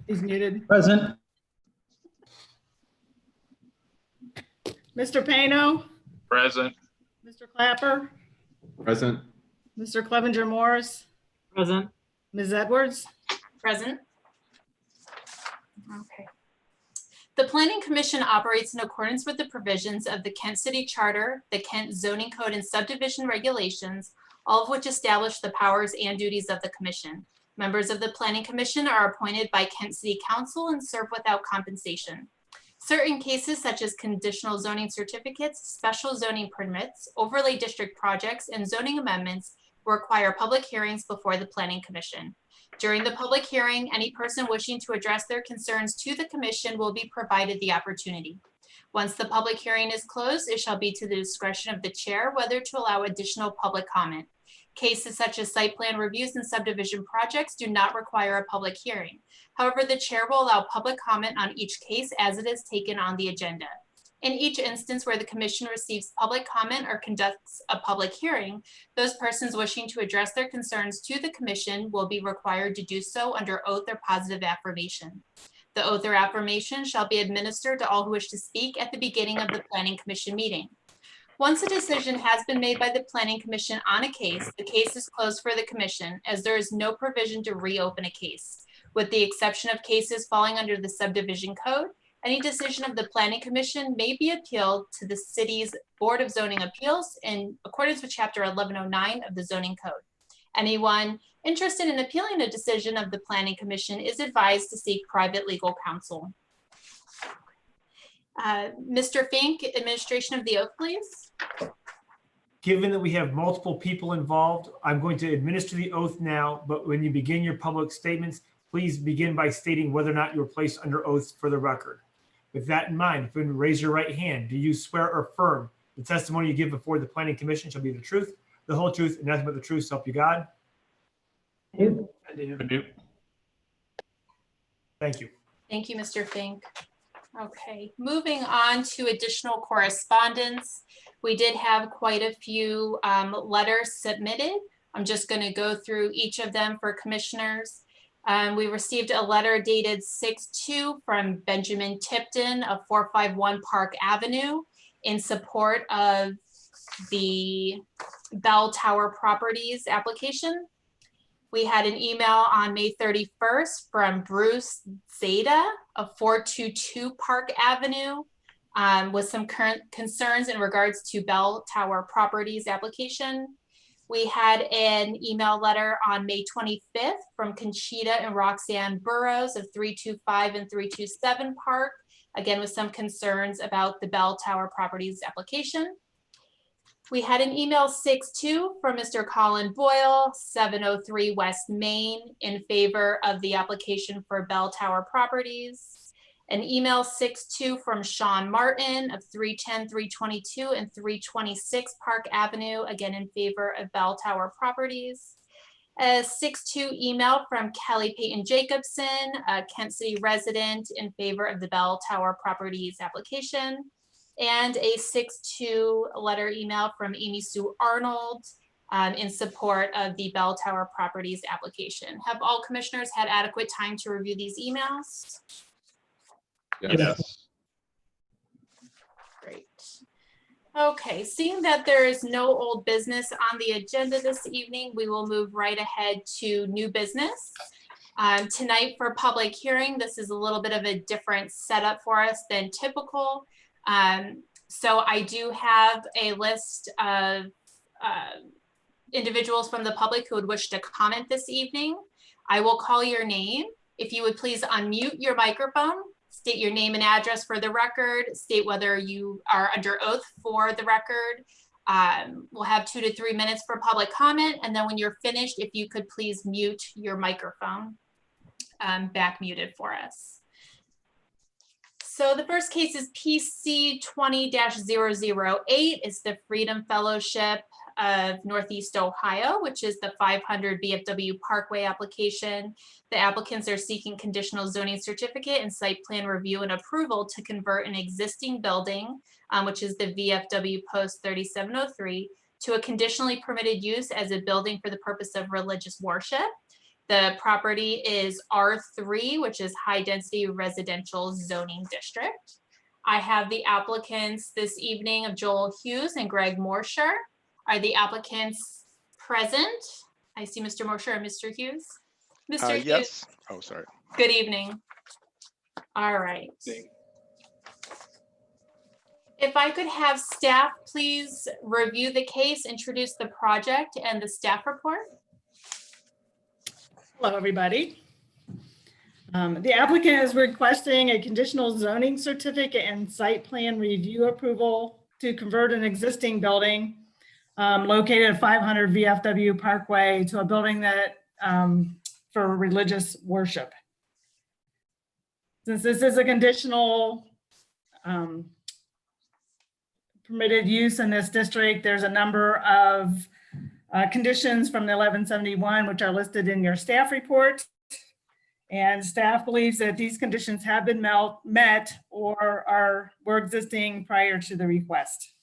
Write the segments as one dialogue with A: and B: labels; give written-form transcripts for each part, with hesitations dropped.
A: He's muted.
B: Present.
A: Mr. Pano,
C: Present.
A: Mr. Clapper,
B: Present.
A: Mr. Clevenger Morris,
D: Present.
A: Ms. Edwards.
E: Present. Okay. The Planning Commission operates in accordance with the provisions of the Kent City Charter, the Kent Zoning Code and Subdivision Regulations, all of which establish the powers and duties of the commission. Members of the Planning Commission are appointed by Kent City Council and serve without compensation. Certain cases such as conditional zoning certificates, special zoning permits, overlay district projects, and zoning amendments require public hearings before the Planning Commission. During the public hearing, any person wishing to address their concerns to the commission will be provided the opportunity. Once the public hearing is closed, it shall be to the discretion of the chair whether to allow additional public comment. Cases such as site plan reviews and subdivision projects do not require a public hearing. However, the chair will allow public comment on each case as it is taken on the agenda. In each instance where the commission receives public comment or conducts a public hearing, those persons wishing to address their concerns to the commission will be required to do so under oath or positive affirmation. The oath or affirmation shall be administered to all who wish to speak at the beginning of the Planning Commission meeting. Once a decision has been made by the Planning Commission on a case, the case is closed for the commission as there is no provision to reopen a case. With the exception of cases falling under the subdivision code, any decision of the Planning Commission may be appealed to the city's Board of Zoning Appeals in accordance with Chapter 1109 of the Zoning Code. Anyone interested in appealing a decision of the Planning Commission is advised to seek private legal counsel. Mr. Fink, administration of the oath, please.
D: Given that we have multiple people involved, I'm going to administer the oath now, but when you begin your public statements, please begin by stating whether or not you are placed under oath for the record. With that in mind, if you would raise your right hand, do you swear or affirm the testimony you give before the Planning Commission shall be the truth, the whole truth, and nothing but the truth, so help you God?
A: I do.
D: Thank you.
E: Thank you, Mr. Fink. Okay, moving on to additional correspondence. We did have quite a few letters submitted. I'm just going to go through each of them for commissioners. We received a letter dated 6/2 from Benjamin Tipton of 451 Park Avenue in support of the Bell Tower Properties application. We had an email on May 31st from Bruce Zeta of 422 Park Avenue with some current concerns in regards to Bell Tower Properties application. We had an email letter on May 25th from Conchita and Roxanne Burrows of 325 and 327 Park, again with some concerns about the Bell Tower Properties application. We had an email 6/2 from Mr. Colin Boyle, 703 West Main, in favor of the application for Bell Tower Properties. An email 6/2 from Sean Martin of 310, 322, and 326 Park Avenue, again in favor of Bell Tower Properties. A 6/2 email from Kelly Payton Jacobson, a Kent City resident, in favor of the Bell Tower Properties application. And a 6/2 letter email from Amy Sue Arnold in support of the Bell Tower Properties application. Have all commissioners had adequate time to review these emails?
C: Yes.
E: Great. Okay, seeing that there is no old business on the agenda this evening, we will move right ahead to new business. Tonight for public hearing, this is a little bit of a different setup for us than typical. So I do have a list of individuals from the public who would wish to comment this evening. I will call your name. If you would please unmute your microphone, state your name and address for the record, state whether you are under oath for the record. We'll have 2 to 3 minutes for public comment. And then when you're finished, if you could please mute your microphone, back muted for us. So the first case is PC 20-008. It's the Freedom Fellowship of Northeast Ohio, which is the 500 BFW Parkway application. The applicants are seeking conditional zoning certificate and site plan review and approval to convert an existing building, which is the VFW Post 3703, to a conditionally permitted use as a building for the purpose of religious worship. The property is R3, which is High Density Residential Zoning District. I have the applicants this evening of Joel Hughes and Greg Morsher. Are the applicants present? I see Mr. Morsher and Mr. Hughes. Mr. Hughes,
B: Yes. Oh, sorry.
E: good evening. All right. If I could have staff please review the case, introduce the project and the staff report.
A: Hello, everybody. The applicant is requesting a conditional zoning certificate and site plan review approval to convert an existing building located at 500 VFW Parkway to a building that for religious worship. Since this is a conditional permitted use in this district, there's a number of conditions from the 1171, which are listed in your staff report. And staff believes that these conditions have been met or were existing prior to the request.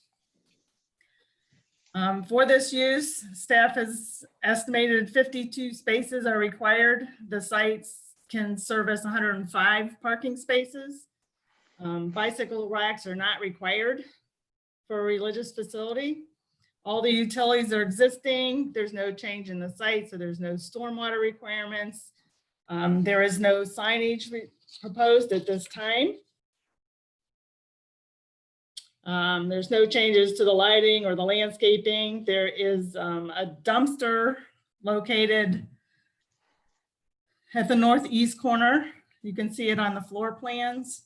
A: For this use, staff has estimated 52 spaces are required. The sites can service 105 parking spaces. Bicycle racks are not required for a religious facility. All the utilities are existing. There's no change in the site, so there's no stormwater requirements. There is no signage proposed at this time. There's no changes to the lighting or the landscaping. There is a dumpster located at the northeast corner. You can see it on the floor plans.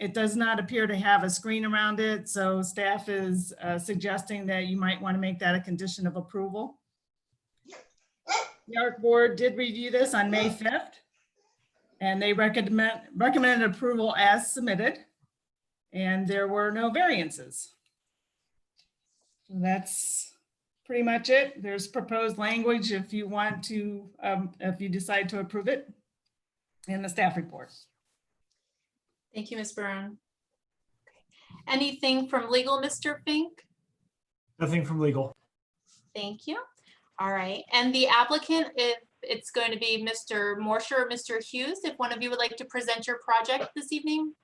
A: It does not appear to have a screen around it, so staff is suggesting that you might want to make that a condition of approval. The ARC board did review this on May 5th, and they recommended approval as submitted, and there were no variances. So that's pretty much it. There's proposed language if you want to, if you decide to approve it in the staff report.
E: Thank you, Ms. Barone. Anything from legal, Mr. Fink?
D: Nothing from legal.
E: Thank you. All right, and the applicant, if it's going to be Mr. Morsher or Mr. Hughes, if one of you would like to present your project this evening.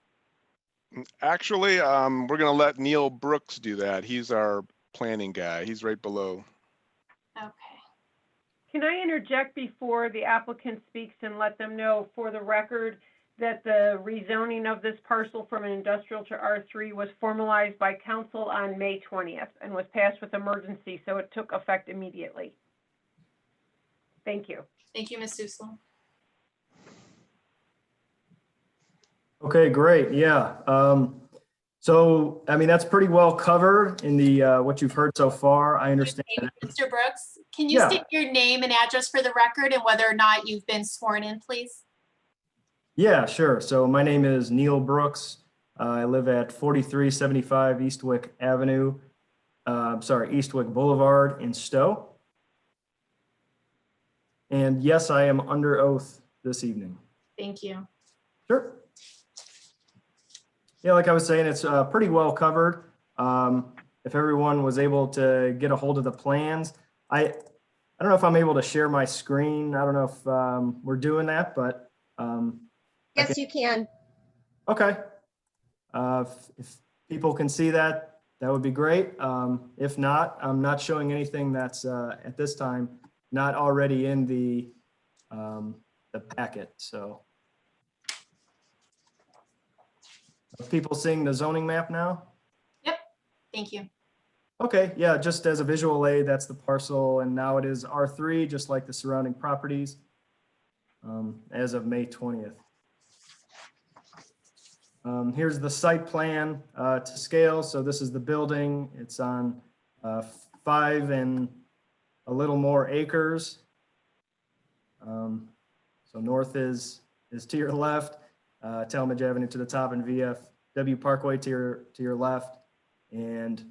B: Actually, we're going to let Neil Brooks do that. He's our planning guy. He's right below.
E: Okay.
C: Can I interject before the applicant speaks and let them know for the record that the rezoning of this parcel from an industrial to R3 was formalized by council on May 20th and was passed with emergency, so it took effect immediately. Thank you.
E: Thank you, Ms. Suslo.
F: Okay, great. Yeah. So, I mean, that's pretty well covered in the what you've heard so far. I understand.
E: Mr. Brooks, can you
F: Yeah.
E: state your name and address for the record and whether or not you've been sworn in, please?
F: Yeah, sure. So my name is Neil Brooks. I live at 4375 Eastwick Avenue. Eastwick Boulevard in Stowe. And yes, I am under oath this evening.
E: Thank you.
F: Sure. Yeah, like I was saying, it's pretty well covered. If everyone was able to get a hold of the plans, I don't know if I'm able to share my screen. I don't know if we're doing that, but
G: Yes, you can.
F: okay. If people can see that, that would be great. If not, I'm not showing anything that's at this time not already in the packet. So, are people seeing the zoning map now?
E: Thank you.
F: Okay, yeah, just as a visual aid, that's the parcel, and now it is R3, just like the surrounding properties, as of May 20th. Here's the site plan to scale. So this is the building. It's on 5 and a little more acres. So north is to your left, Talmadge Avenue to the top, and VFW Parkway to your left. And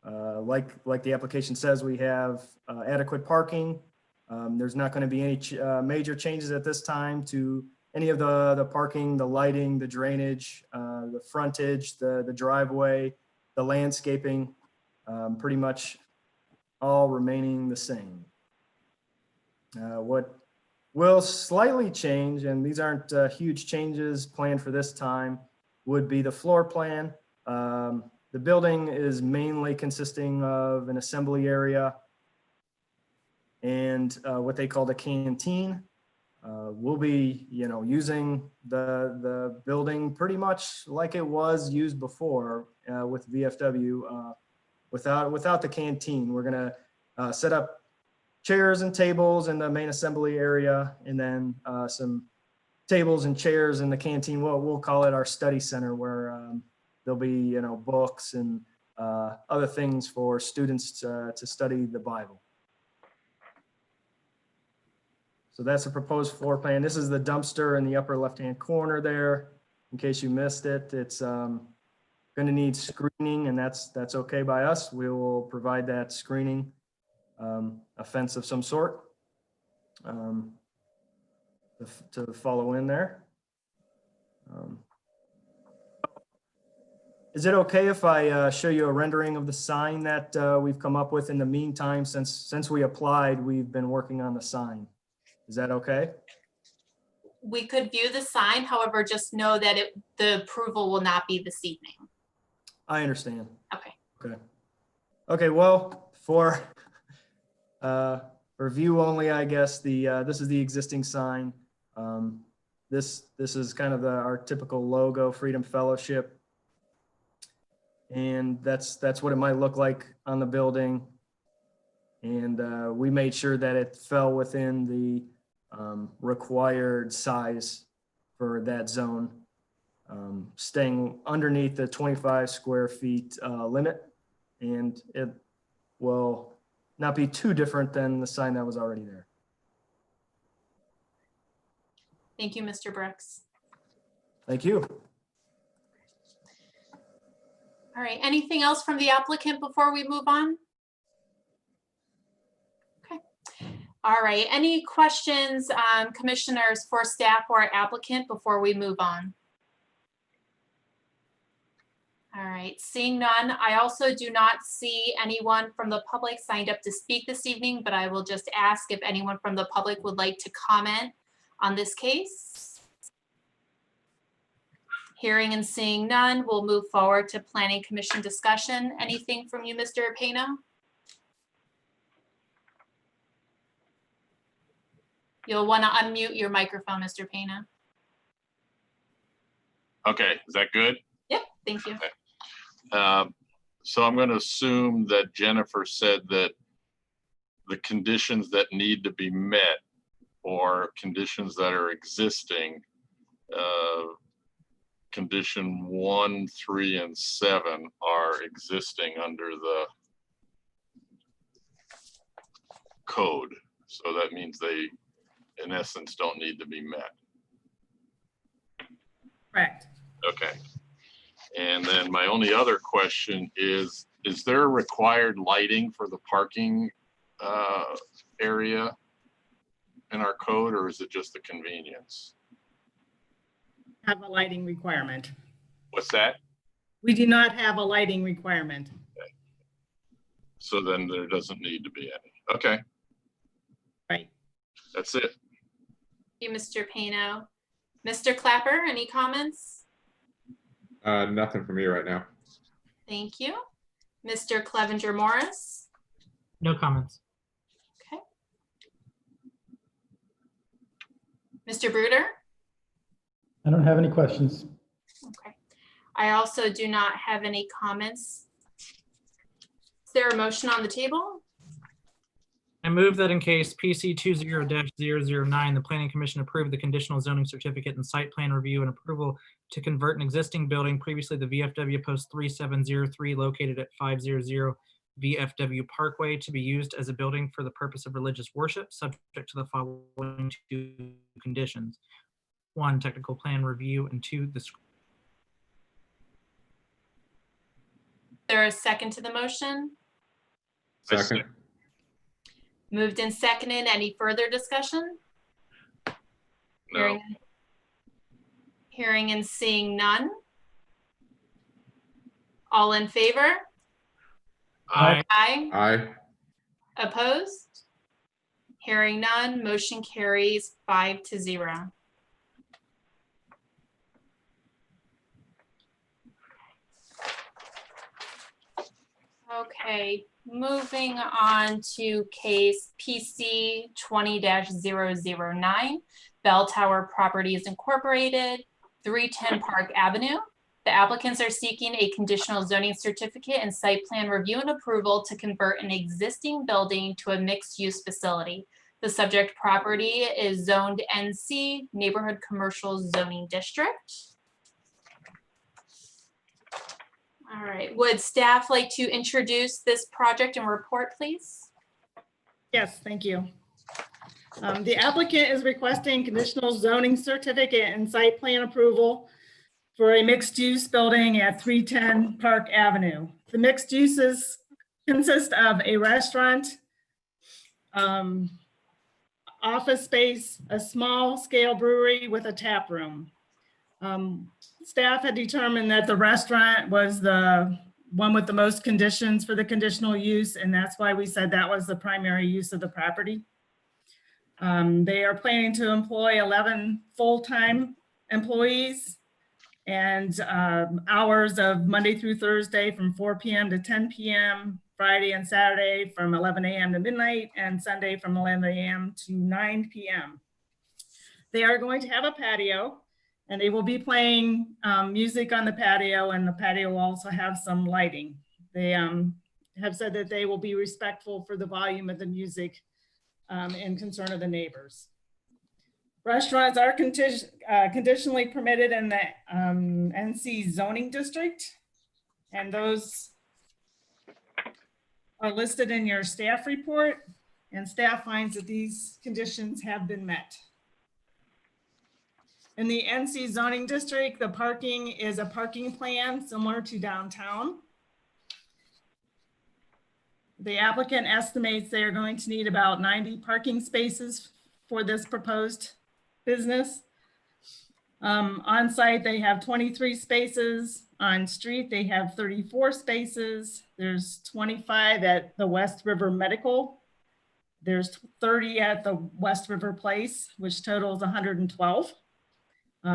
F: like the application says, we have adequate parking. There's not going to be any major changes at this time to any of the parking, the lighting, the drainage, the frontage, the driveway, the landscaping, pretty much all remaining the same. What will slightly change, and these aren't huge changes planned for this time, would be the floor plan. The building is mainly consisting of an assembly area and what they call the canteen. We'll be, using the building pretty much like it was used before with VFW. Without the canteen, we're gonna set up chairs and tables in the main assembly area, and then some tables and chairs in the canteen. We'll call it our study center, where there'll be, books and other things for students to study the Bible. So that's a proposed floor plan. This is the dumpster in the upper left-hand corner there. In case you missed it, it's going to need screening, and that's okay by us. We will provide that screening, a fence of some sort to follow in there. Is it okay if I show you a rendering of the sign that we've come up with in the meantime? Since we applied, we've been working on the sign. Is that okay?
E: We could view the sign, however, just know that the approval will not be this evening.
F: I understand.
E: Okay.
F: Okay, well, for view only, I guess, this is the existing sign. This is kind of our typical logo, Freedom Fellowship. And that's what it might look like on the building. And we made sure that it fell within the required size for that zone, staying underneath the 25 square feet limit. And it will not be too different than the sign that was already there.
E: Thank you, Mr. Brooks.
F: Thank you.
E: All right, anything else from the applicant before we move on? Okay. All right, any questions, commissioners, for staff or applicant before we move on? All right, seeing none, I also do not see anyone from the public signed up to speak this evening, but I will just ask if anyone from the public would like to comment on this case. Hearing and seeing none, we'll move forward to Planning Commission discussion. Anything from you, Mr. Pena? You'll want to unmute your microphone, Mr. Pena.
H: Okay, is that good?
E: Yep, thank you.
H: So I'm going to assume that Jennifer said that the conditions that need to be met or conditions that are existing, condition 1, 3, and 7 are existing under the code. So that means they, in essence, don't need to be met.
A: Correct.
H: Okay. And then my only other question is there required lighting for the parking area in our code, or is it just the convenience?
A: Have a lighting requirement.
H: What's that?
A: We do not have a lighting requirement.
H: So then there doesn't need to be any. Okay,
A: Right.
H: that's it.
E: Thank you, Mr. Pena. Mr. Clapper, any comments?
I: Nothing for me right now.
E: Thank you. Mr. Clevenger Morris?
J: No comments.
E: Okay. Mr. Bruder?
J: I don't have any questions.
E: Okay. I also do not have any comments. Is there a motion on the table?
J: I move that in case PC 20-009, the Planning Commission approve the conditional zoning certificate and site plan review and approval to convert an existing building, previously the VFW Post 3703, located at 500 VFW Parkway, to be used as a building for the purpose of religious worship, subject to the following 2 conditions. 1, technical plan review, and 2, the
E: There is a second to the motion?
I: Second.
E: Moved and seconded. Any further discussion?
H: No.
E: Hearing and seeing none. All in favor?
J: Aye.
E: Aye.
I: Aye.
E: Opposed? Hearing none, motion carries 5-0. Okay, moving on to case PC 20-009, Bell Tower Properties Incorporated, 310 Park Avenue. The applicants are seeking a conditional zoning certificate and site plan review and approval to convert an existing building to a mixed-use facility. The subject property is zoned NC, Neighborhood Commercial Zoning District. All right, would staff like to introduce this project and report, please?
A: Yes, thank you. The applicant is requesting conditional zoning certificate and site plan approval for a mixed-use building at 310 Park Avenue. The mixed uses consist of a restaurant, office space, a small-scale brewery with a tap room. Staff had determined that the restaurant was the one with the most conditions for the conditional use, and that's why we said that was the primary use of the property. They are planning to employ 11 full-time employees and hours of Monday through Thursday from 4 p.m. to 10 p.m., Friday and Saturday from 11 a.m. to midnight, and Sunday from 11 a.m. to 9 p.m. They are going to have a patio, and they will be playing music on the patio, and the patio will also have some lighting. They have said that they will be respectful for the volume of the music in concern of the neighbors. Restaurants are conditionally permitted in the NC zoning district, and those are listed in your staff report, and staff finds that these conditions have been met. In the NC zoning district, the parking is a parking plan similar to downtown. The applicant estimates they are going to need about 90 parking spaces for this proposed business. On site, they have 23 spaces. On street, they have 34 spaces. There's 25 at the West River Medical. There's 30 at the West River Place, which totals 112.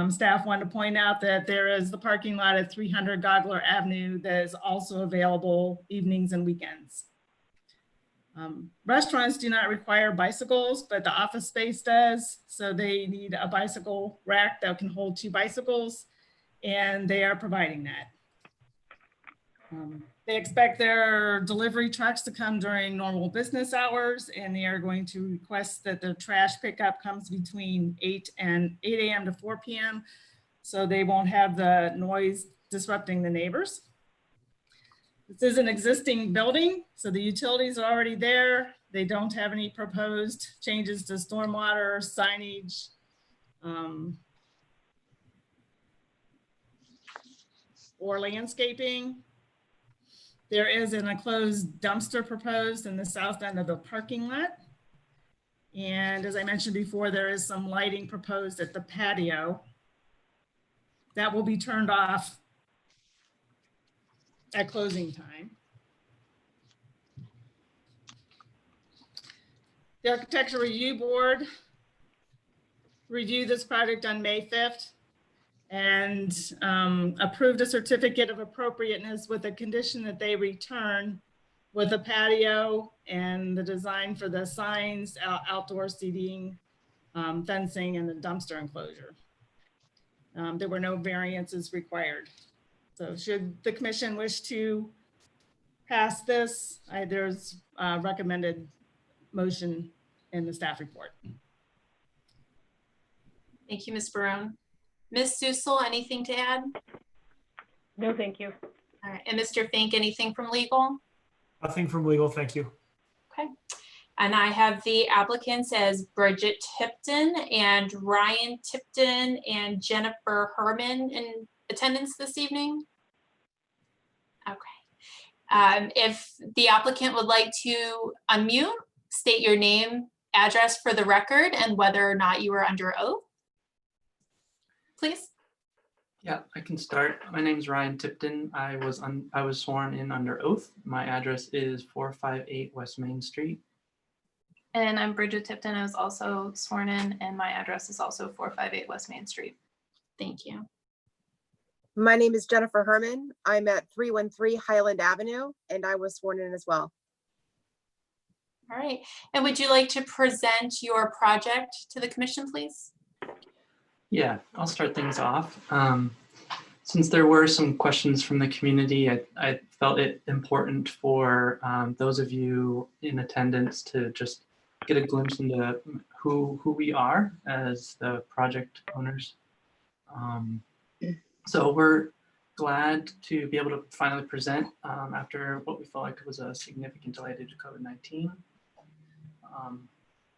A: Staff wanted to point out that there is the parking lot at 300 Gogler Avenue that is also available evenings and weekends. Restaurants do not require bicycles, but the office space does. So they need a bicycle rack that can hold 2 bicycles, and they are providing that. They expect their delivery trucks to come during normal business hours, and they are going to request that the trash pickup comes between 8 a.m. to 4 p.m. so they won't have the noise disrupting the neighbors. This is an existing building, so the utilities are already there. They don't have any proposed changes to stormwater, signage, or landscaping. There is an enclosed dumpster proposed in the south end of the parking lot. And as I mentioned before, there is some lighting proposed at the patio that will be turned off at closing time. The Architectural Review Board reviewed this project on May 5th and approved a certificate of appropriateness with a condition that they return with a patio and the design for the signs, outdoor seating, fencing, and the dumpster enclosure. There were no variances required. So should the commission wish to pass this, there's a recommended motion in the staff report.
E: Thank you, Ms. Barone. Ms. Sussel, anything to add?
C: No, thank you.
E: All right, and Mr. Fink, anything from legal?
D: Nothing from legal, thank you.
E: Okay. And I have the applicants as Bridget Tipton and Ryan Tipton and Jennifer Herman in attendance this evening. Okay. If the applicant would like to unmute, state your name, address for the record, and whether or not you are under oath. Please.
K: Yeah, I can start. My name is Ryan Tipton. I was sworn in under oath. My address is 458 West Main Street.
E: And I'm Bridget Tipton. I was also sworn in, and my address is also 458 West Main Street. Thank you.
G: My name is Jennifer Herman. I'm at 313 Highland Avenue, and I was sworn in as well.
E: All right. And would you like to present your project to the commission, please?
K: Yeah, I'll start things off. Since there were some questions from the community, I felt it important for those of you in attendance to just get a glimpse into who we are as the project owners. So we're glad to be able to finally present after what we felt like was a significant delay due to COVID-19.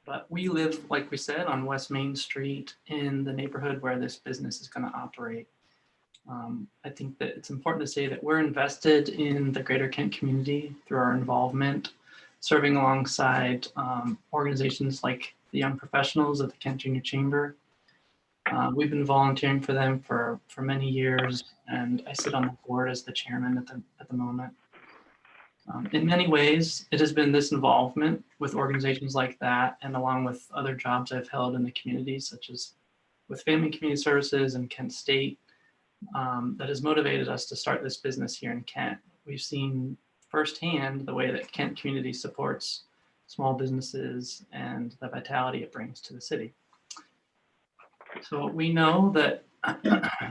K: But we live, like we said, on West Main Street in the neighborhood where this business is going to operate. I think that it's important to say that we're invested in the greater Kent community through our involvement, serving alongside organizations like the Young Professionals of the Kent Junior Chamber. We've been volunteering for them for many years, and I sit on the board as the chairman at the moment. In many ways, it has been this involvement with organizations like that, and along with other jobs I've held in the community, such as with Family and Community Services and Kent State, that has motivated us to start this business here in Kent. We've seen firsthand the way that Kent community supports small businesses and the vitality it brings to the city. So we know that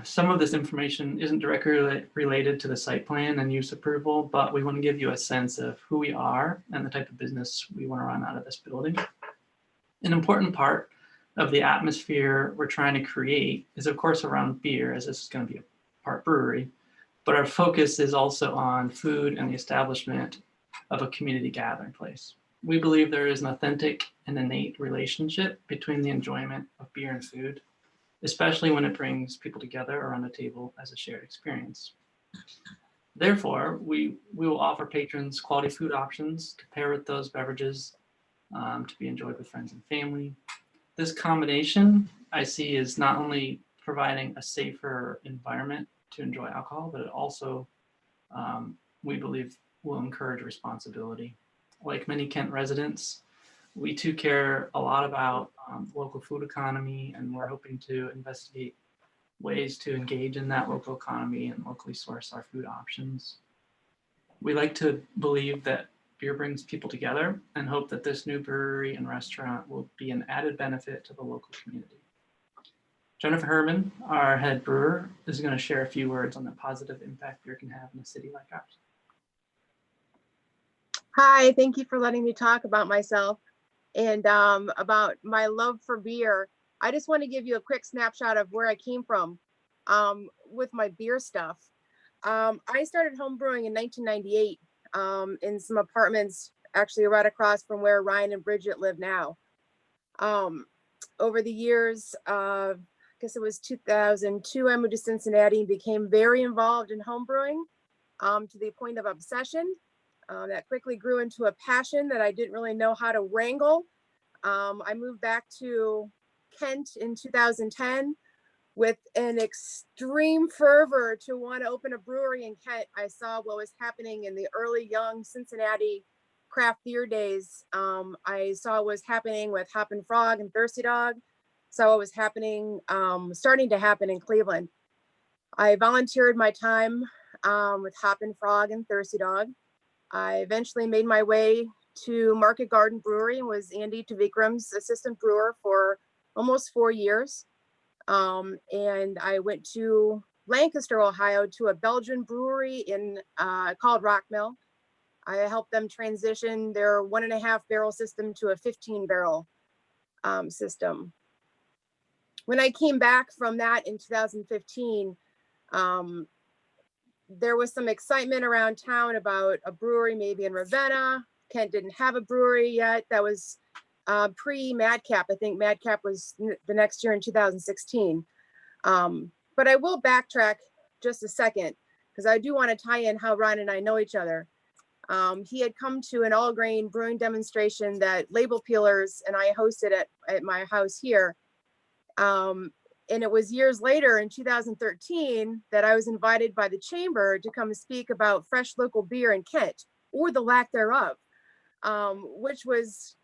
K: some of this information isn't directly related to the site plan and use approval, but we want to give you a sense of who we are and the type of business we want to run out of this building. An important part of the atmosphere we're trying to create is, of course, around beer, as this is going to be a part brewery, but our focus is also on food and the establishment of a community gathering place. We believe there is an authentic and innate relationship between the enjoyment of beer and food, especially when it brings people together around a table as a shared experience. Therefore, we will offer patrons quality food options to pair with those beverages to be enjoyed with friends and family. This combination I see is not only providing a safer environment to enjoy alcohol, but it also, we believe, will encourage responsibility. Like many Kent residents, we too care a lot about local food economy, and we're hoping to investigate ways to engage in that local economy and locally source our food options. We like to believe that beer brings people together and hope that this new brewery and restaurant will be an added benefit to the local community. Jennifer Herman, our head brewer, is going to share a few words on the positive impact beer can have in a city like ours.
G: Hi, thank you for letting me talk about myself and about my love for beer. I just want to give you a quick snapshot of where I came from with my beer stuff. I started home brewing in 1998 in some apartments actually right across from where Ryan and Bridget live now. Over the years, I guess it was 2002, I moved to Cincinnati and became very involved in home brewing to the point of obsession. That quickly grew into a passion that I didn't really know how to wrangle. I moved back to Kent in 2010 with an extreme fervor to want to open a brewery in Kent. I saw what was happening in the early young Cincinnati craft beer days. I saw what was happening with Hoppin' Frog and Thirsty Dog. Saw what was happening, starting to happen in Cleveland. I volunteered my time with Hoppin' Frog and Thirsty Dog. I eventually made my way to Market Garden Brewery and was Andy Tavikram's assistant brewer for almost 4 years. And I went to Lancaster, Ohio, to a Belgian brewery called Rock Mill. I helped them transition their 1.5 barrel system to a 15 barrel system. When I came back from that in 2015, there was some excitement around town about a brewery maybe in Ravenna. Kent didn't have a brewery yet. That was pre-Madcap. I think Madcap was the next year in 2016. But I will backtrack just a second because I do want to tie in how Ryan and I know each other. He had come to an all grain brewing demonstration that Label Peelers and I hosted at my house here. And it was years later in 2013 that I was invited by the chamber to come speak about fresh local beer in Kent, or the lack thereof, which was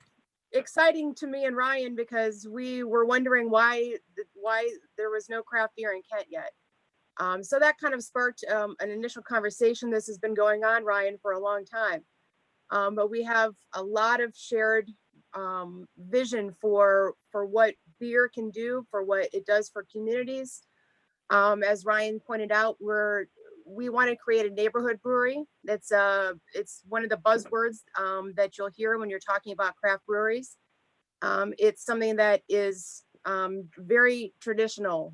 G: exciting to me and Ryan because we were wondering why there was no craft beer in Kent yet. So that kind of sparked an initial conversation. This has been going on, Ryan, for a long time. But we have a lot of shared vision for what beer can do, for what it does for communities. As Ryan pointed out, we want to create a neighborhood brewery. It's one of the buzzwords that you'll hear when you're talking about craft breweries. It's something that is very traditional.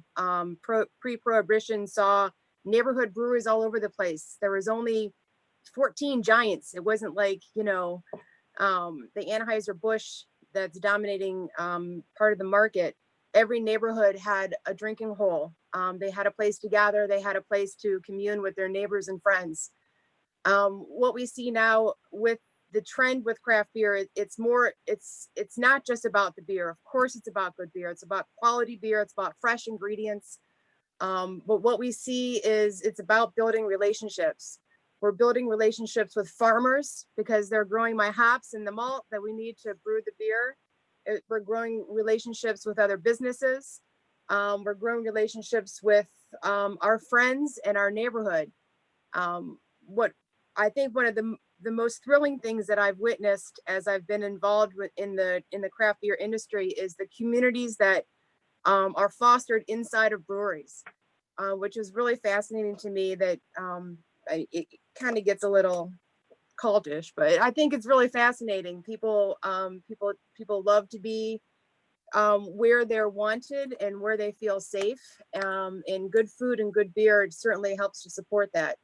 G: Pre-prohibition saw neighborhood breweries all over the place. There was only 14 giants. It wasn't like, the Anheuser-Busch that's dominating part of the market. Every neighborhood had a drinking hole. They had a place to gather. They had a place to commune with their neighbors and friends. What we see now with the trend with craft beer, it's not just about the beer. Of course, it's about good beer. It's about quality beer. It's about fresh ingredients. But what we see is it's about building relationships. We're building relationships with farmers because they're growing my hops and the malt that we need to brew the beer. We're growing relationships with other businesses. We're growing relationships with our friends and our neighborhood. What I think one of the most thrilling things that I've witnessed as I've been involved in the craft beer industry is the communities that are fostered inside of breweries, which is really fascinating to me. That it kind of gets a little cultish, but I think it's really fascinating. People love to be where they're wanted and where they feel safe. And good food and good beer certainly helps to support that.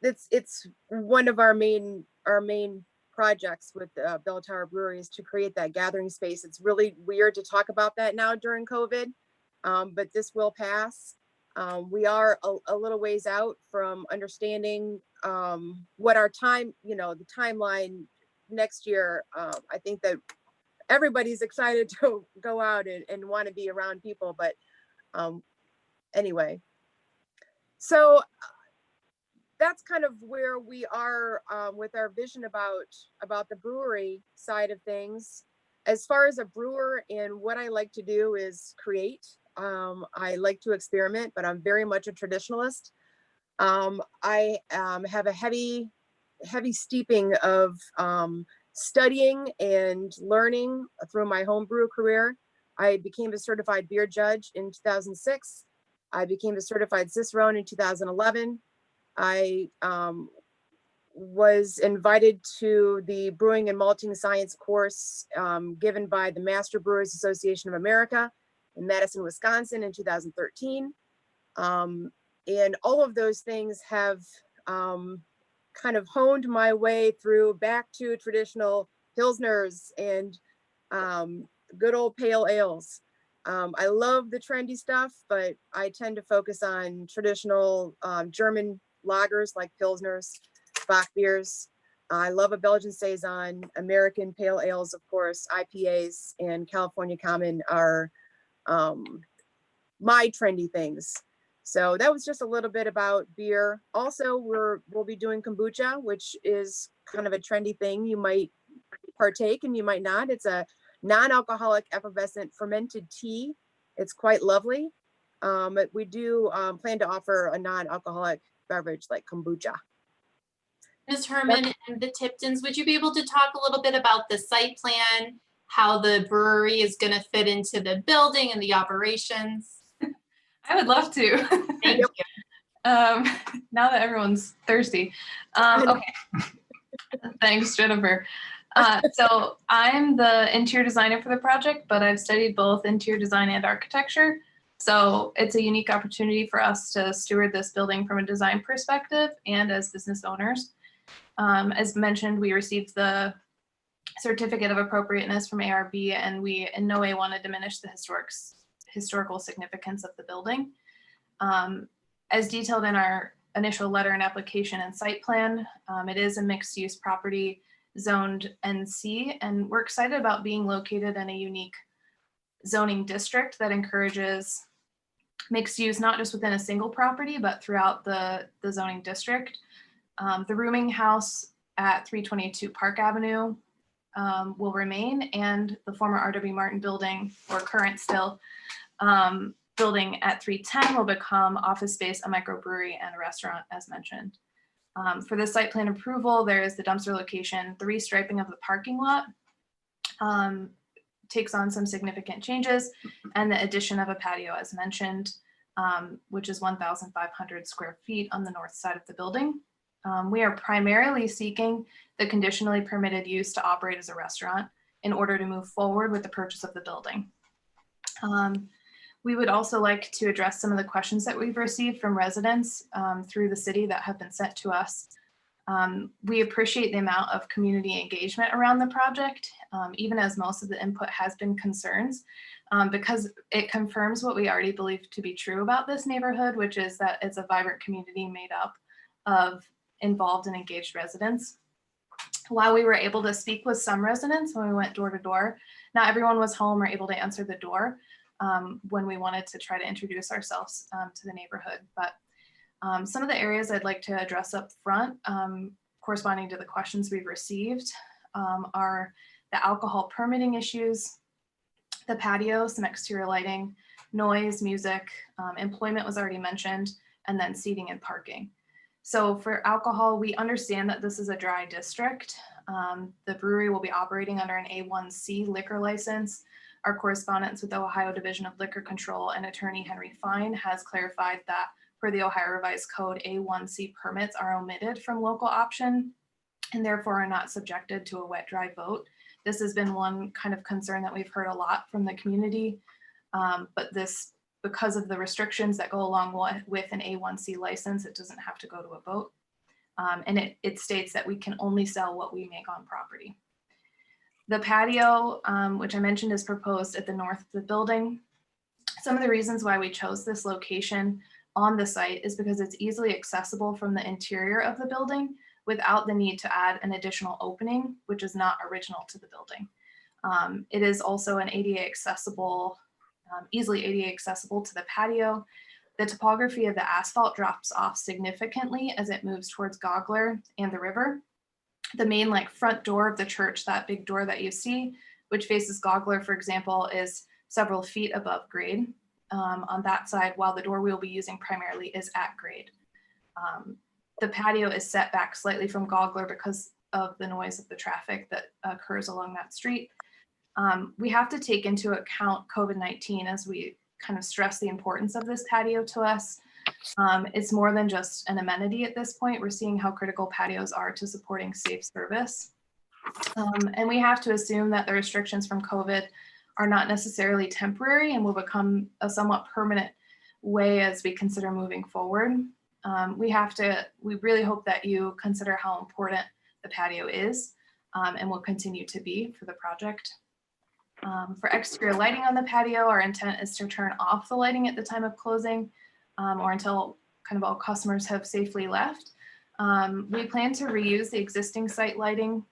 G: It's one of our main projects with Bell Tower Breweries to create that gathering space. It's really weird to talk about that now during COVID, but this will pass. We are a little ways out from understanding what our the timeline next year. I think that everybody's excited to go out and want to be around people, but anyway. So that's kind of where we are with our vision about the brewery side of things. As far as a brewer and what I like to do is create. I like to experiment, but I'm very much a traditionalist. I have a heavy steeping of studying and learning through my homebrew career. I became a certified beer judge in 2006. I became a certified Cicerone in 2011. I was invited to the Brewing and Malting Science course given by the Master Brewers Association of America in Madison, Wisconsin in 2013. And all of those things have kind of honed my way through back to traditional Pilsners and good old pale ales. I love the trendy stuff, but I tend to focus on traditional German lagers like Pilsners, Bock beers. I love a Belgian Saison, American pale ales, of course, IPAs, and California Common are my trendy things. So that was just a little bit about beer. Also, we'll be doing kombucha, which is kind of a trendy thing. You might partake and you might not. It's a non-alcoholic effervescent fermented tea. It's quite lovely. But we do plan to offer a non-alcoholic beverage like kombucha.
E: Ms. Herman and the Tiptons, would you be able to talk a little bit about the site plan, how the brewery is going to fit into the building and the operations?
L: I would love to.
E: Thank you.
L: Now that everyone's thirsty. Okay. Thanks, Jennifer. So I'm the interior designer for the project, but I've studied both interior design and architecture. So it's a unique opportunity for us to steward this building from a design perspective and as business owners. As mentioned, we received the certificate of appropriateness from ARB, and we in no way want to diminish the historical significance of the building. As detailed in our initial letter and application and site plan, it is a mixed use property zoned NC, and we're excited about being located in a unique zoning district that encourages mixed use, not just within a single property, but throughout the zoning district. The rooming house at 322 Park Avenue will remain, and the former R.W. Martin building, or current still, building at 310 will become office space, a microbrewery, and a restaurant, as mentioned. For the site plan approval, there is the dumpster location, the restriping of the parking lot takes on some significant changes, and the addition of a patio, as mentioned, which is 1,500 square feet on the north side of the building. We are primarily seeking the conditionally permitted use to operate as a restaurant in order to move forward with the purchase of the building. We would also like to address some of the questions that we've received from residents through the city that have been sent to us. We appreciate the amount of community engagement around the project, even as most of the input has been concerns, because it confirms what we already believe to be true about this neighborhood, which is that it's a vibrant community made up of involved and engaged residents. While we were able to speak with some residents when we went door to door, not everyone was home or able to answer the door when we wanted to try to introduce ourselves to the neighborhood. But some of the areas I'd like to address up front, corresponding to the questions we've received, are the alcohol permitting issues, the patio, some exterior lighting, noise, music, employment was already mentioned, and then seating and parking. So for alcohol, we understand that this is a dry district. The brewery will be operating under an A1C liquor license. Our correspondence with the Ohio Division of Liquor Control and attorney Henry Fine has clarified that for the Ohio Revised Code, A1C permits are omitted from local option and therefore are not subjected to a wet dry vote. This has been one kind of concern that we've heard a lot from the community, but this, because of the restrictions that go along with an A1C license, it doesn't have to go to a vote. And it states that we can only sell what we make on property. The patio, which I mentioned, is proposed at the north of the building. Some of the reasons why we chose this location on the site is because it's easily accessible from the interior of the building without the need to add an additional opening, which is not original to the building. It is also an ADA accessible, easily ADA accessible to the patio. The topography of the asphalt drops off significantly as it moves towards Gogler and the river. The main front door of the church, that big door that you see, which faces Gogler, for example, is several feet above grade on that side, while the door we'll be using primarily is at grade. The patio is set back slightly from Gogler because of the noise of the traffic that occurs along that street. We have to take into account COVID-19 as we kind of stress the importance of this patio to us. It's more than just an amenity at this point. We're seeing how critical patios are to supporting safe service. And we have to assume that the restrictions from COVID are not necessarily temporary and will become a somewhat permanent way as we consider moving forward. We really hope that you consider how important the patio is and will continue to be for the project. For exterior lighting on the patio, our intent is to turn off the lighting at the time of closing or until kind of all customers have safely left. We plan to reuse the existing site lighting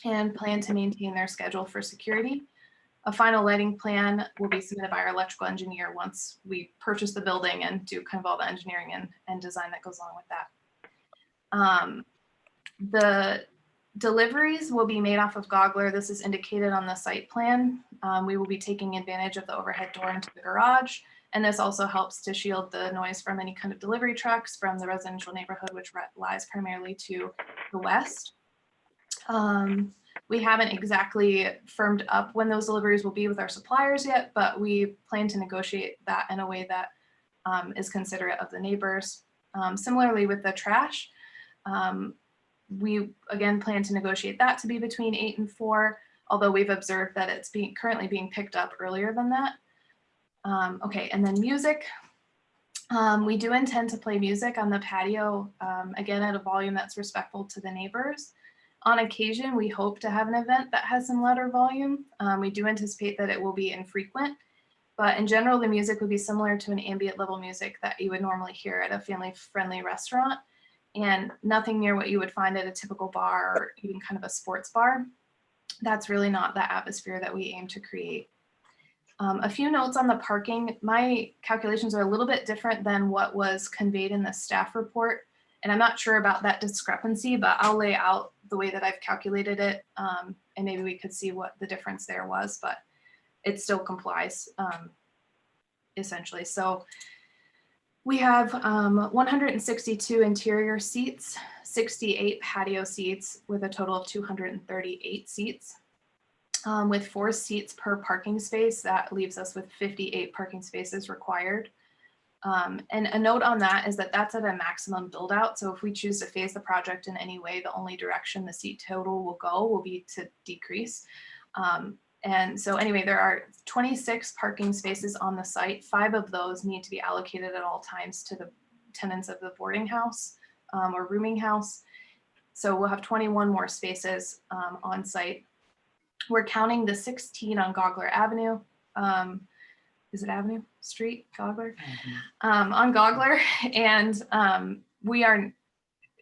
L: and plan to maintain their schedule for security. A final lighting plan will be submitted by our electrical engineer once we purchase the building and do kind of all the engineering and design that goes along with that. The deliveries will be made off of Gogler. This is indicated on the site plan. We will be taking advantage of the overhead door into the garage. And this also helps to shield the noise from any kind of delivery trucks from the residential neighborhood, which lies primarily to the west. We haven't exactly firmed up when those deliveries will be with our suppliers yet, but we plan to negotiate that in a way that is considerate of the neighbors. Similarly with the trash, we again plan to negotiate that to be between 8 and 4, although we've observed that it's currently being picked up earlier than that. Okay, and then music. We do intend to play music on the patio, again, at a volume that's respectful to the neighbors. On occasion, we hope to have an event that has some louder volume. We do anticipate that it will be infrequent, but in general, the music would be similar to an ambient level music that you would normally hear at a family-friendly restaurant, and nothing near what you would find at a typical bar or even kind of a sports bar. That's really not the atmosphere that we aim to create. A few notes on the parking. My calculations are a little bit different than what was conveyed in the staff report, and I'm not sure about that discrepancy, but I'll lay out the way that I've calculated it. And maybe we could see what the difference there was, but it still complies essentially. So we have 162 interior seats, 68 patio seats with a total of 238 seats. With 4 seats per parking space, that leaves us with 58 parking spaces required. And a note on that is that that's at a maximum build out. So if we choose to phase the project in any way, the only direction the seat total will go will be to decrease. And so anyway, there are 26 parking spaces on the site. 5 of those need to be allocated at all times to the tenants of the boarding house or rooming house. So we'll have 21 more spaces on site. We're counting the 16 on Gogler Avenue. Is it Avenue? Street? Gogler? On Gogler. And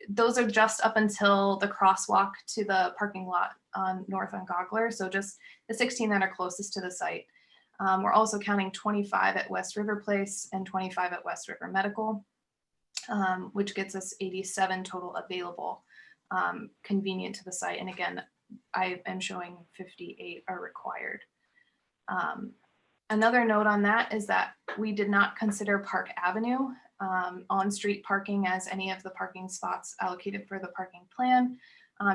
L: those are just up until the crosswalk to the parking lot on North on Gogler. So just the 16 that are closest to the site. We're also counting 25 at West River Place and 25 at West River Medical, which gets us 87 total available, convenient to the site. And again, I am showing 58 are required. Another note on that is that we did not consider Park Avenue on-street parking as any of the parking spots allocated for the parking plan,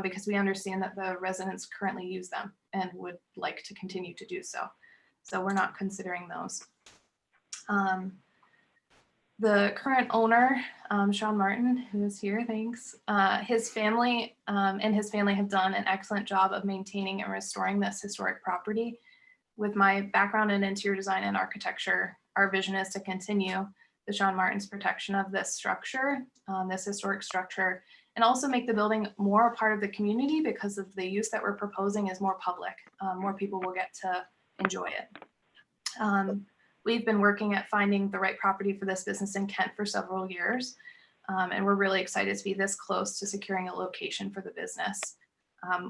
L: because we understand that the residents currently use them and would like to continue to do so. So we're not considering those. The current owner, Sean Martin, who is here, thanks. His family have done an excellent job of maintaining and restoring this historic property. With my background in interior design and architecture, our vision is to continue the Sean Martin's protection of this structure, this historic structure, and also make the building more a part of the community because of the use that we're proposing is more public. More people will get to enjoy it. We've been working at finding the right property for this business in Kent for several years, and we're really excited to be this close to securing a location for the business.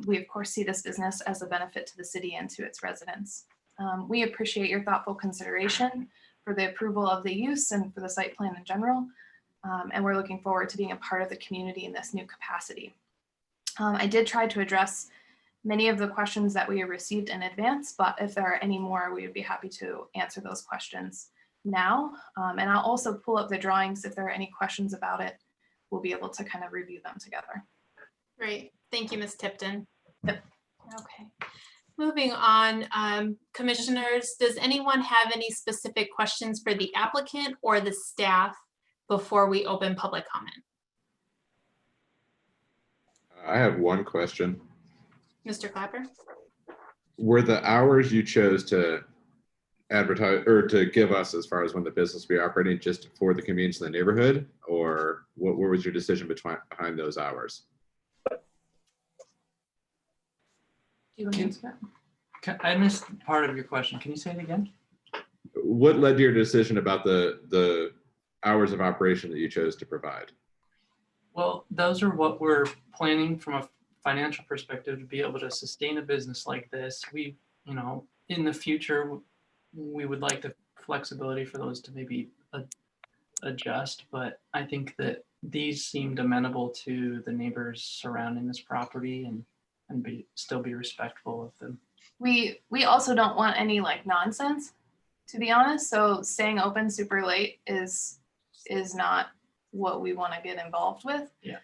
L: We of course see this business as a benefit to the city and to its residents. We appreciate your thoughtful consideration for the approval of the use and for the site plan in general. And we're looking forward to being a part of the community in this new capacity. I did try to address many of the questions that we have received in advance, but if there are any more, we would be happy to answer those questions now. And I'll also pull up the drawings if there are any questions about it. We'll be able to kind of review them together.
E: Great. Thank you, Ms. Tipton.
L: Yep.
E: Okay. Moving on, commissioners, does anyone have any specific questions for the applicant or the staff before we open public comment?
I: I have one question.
E: Mr. Clapper?
I: Were the hours you chose to advertise or to give us as far as when the business will be operating just for the convenience of the neighborhood, or what was your decision behind those hours?
L: Do you want to answer that?
K: I missed part of your question. Can you say it again?
I: What led to your decision about the hours of operation that you chose to provide?
K: Well, those are what we're planning from a financial perspective to be able to sustain a business like this. We, in the future, we would like the flexibility for those to maybe adjust, but I think that these seemed amenable to the neighbors surrounding this property and still be respectful of them.
L: We also don't want any nonsense, to be honest. So staying open super late is not what we want to get involved with.
K: Yeah.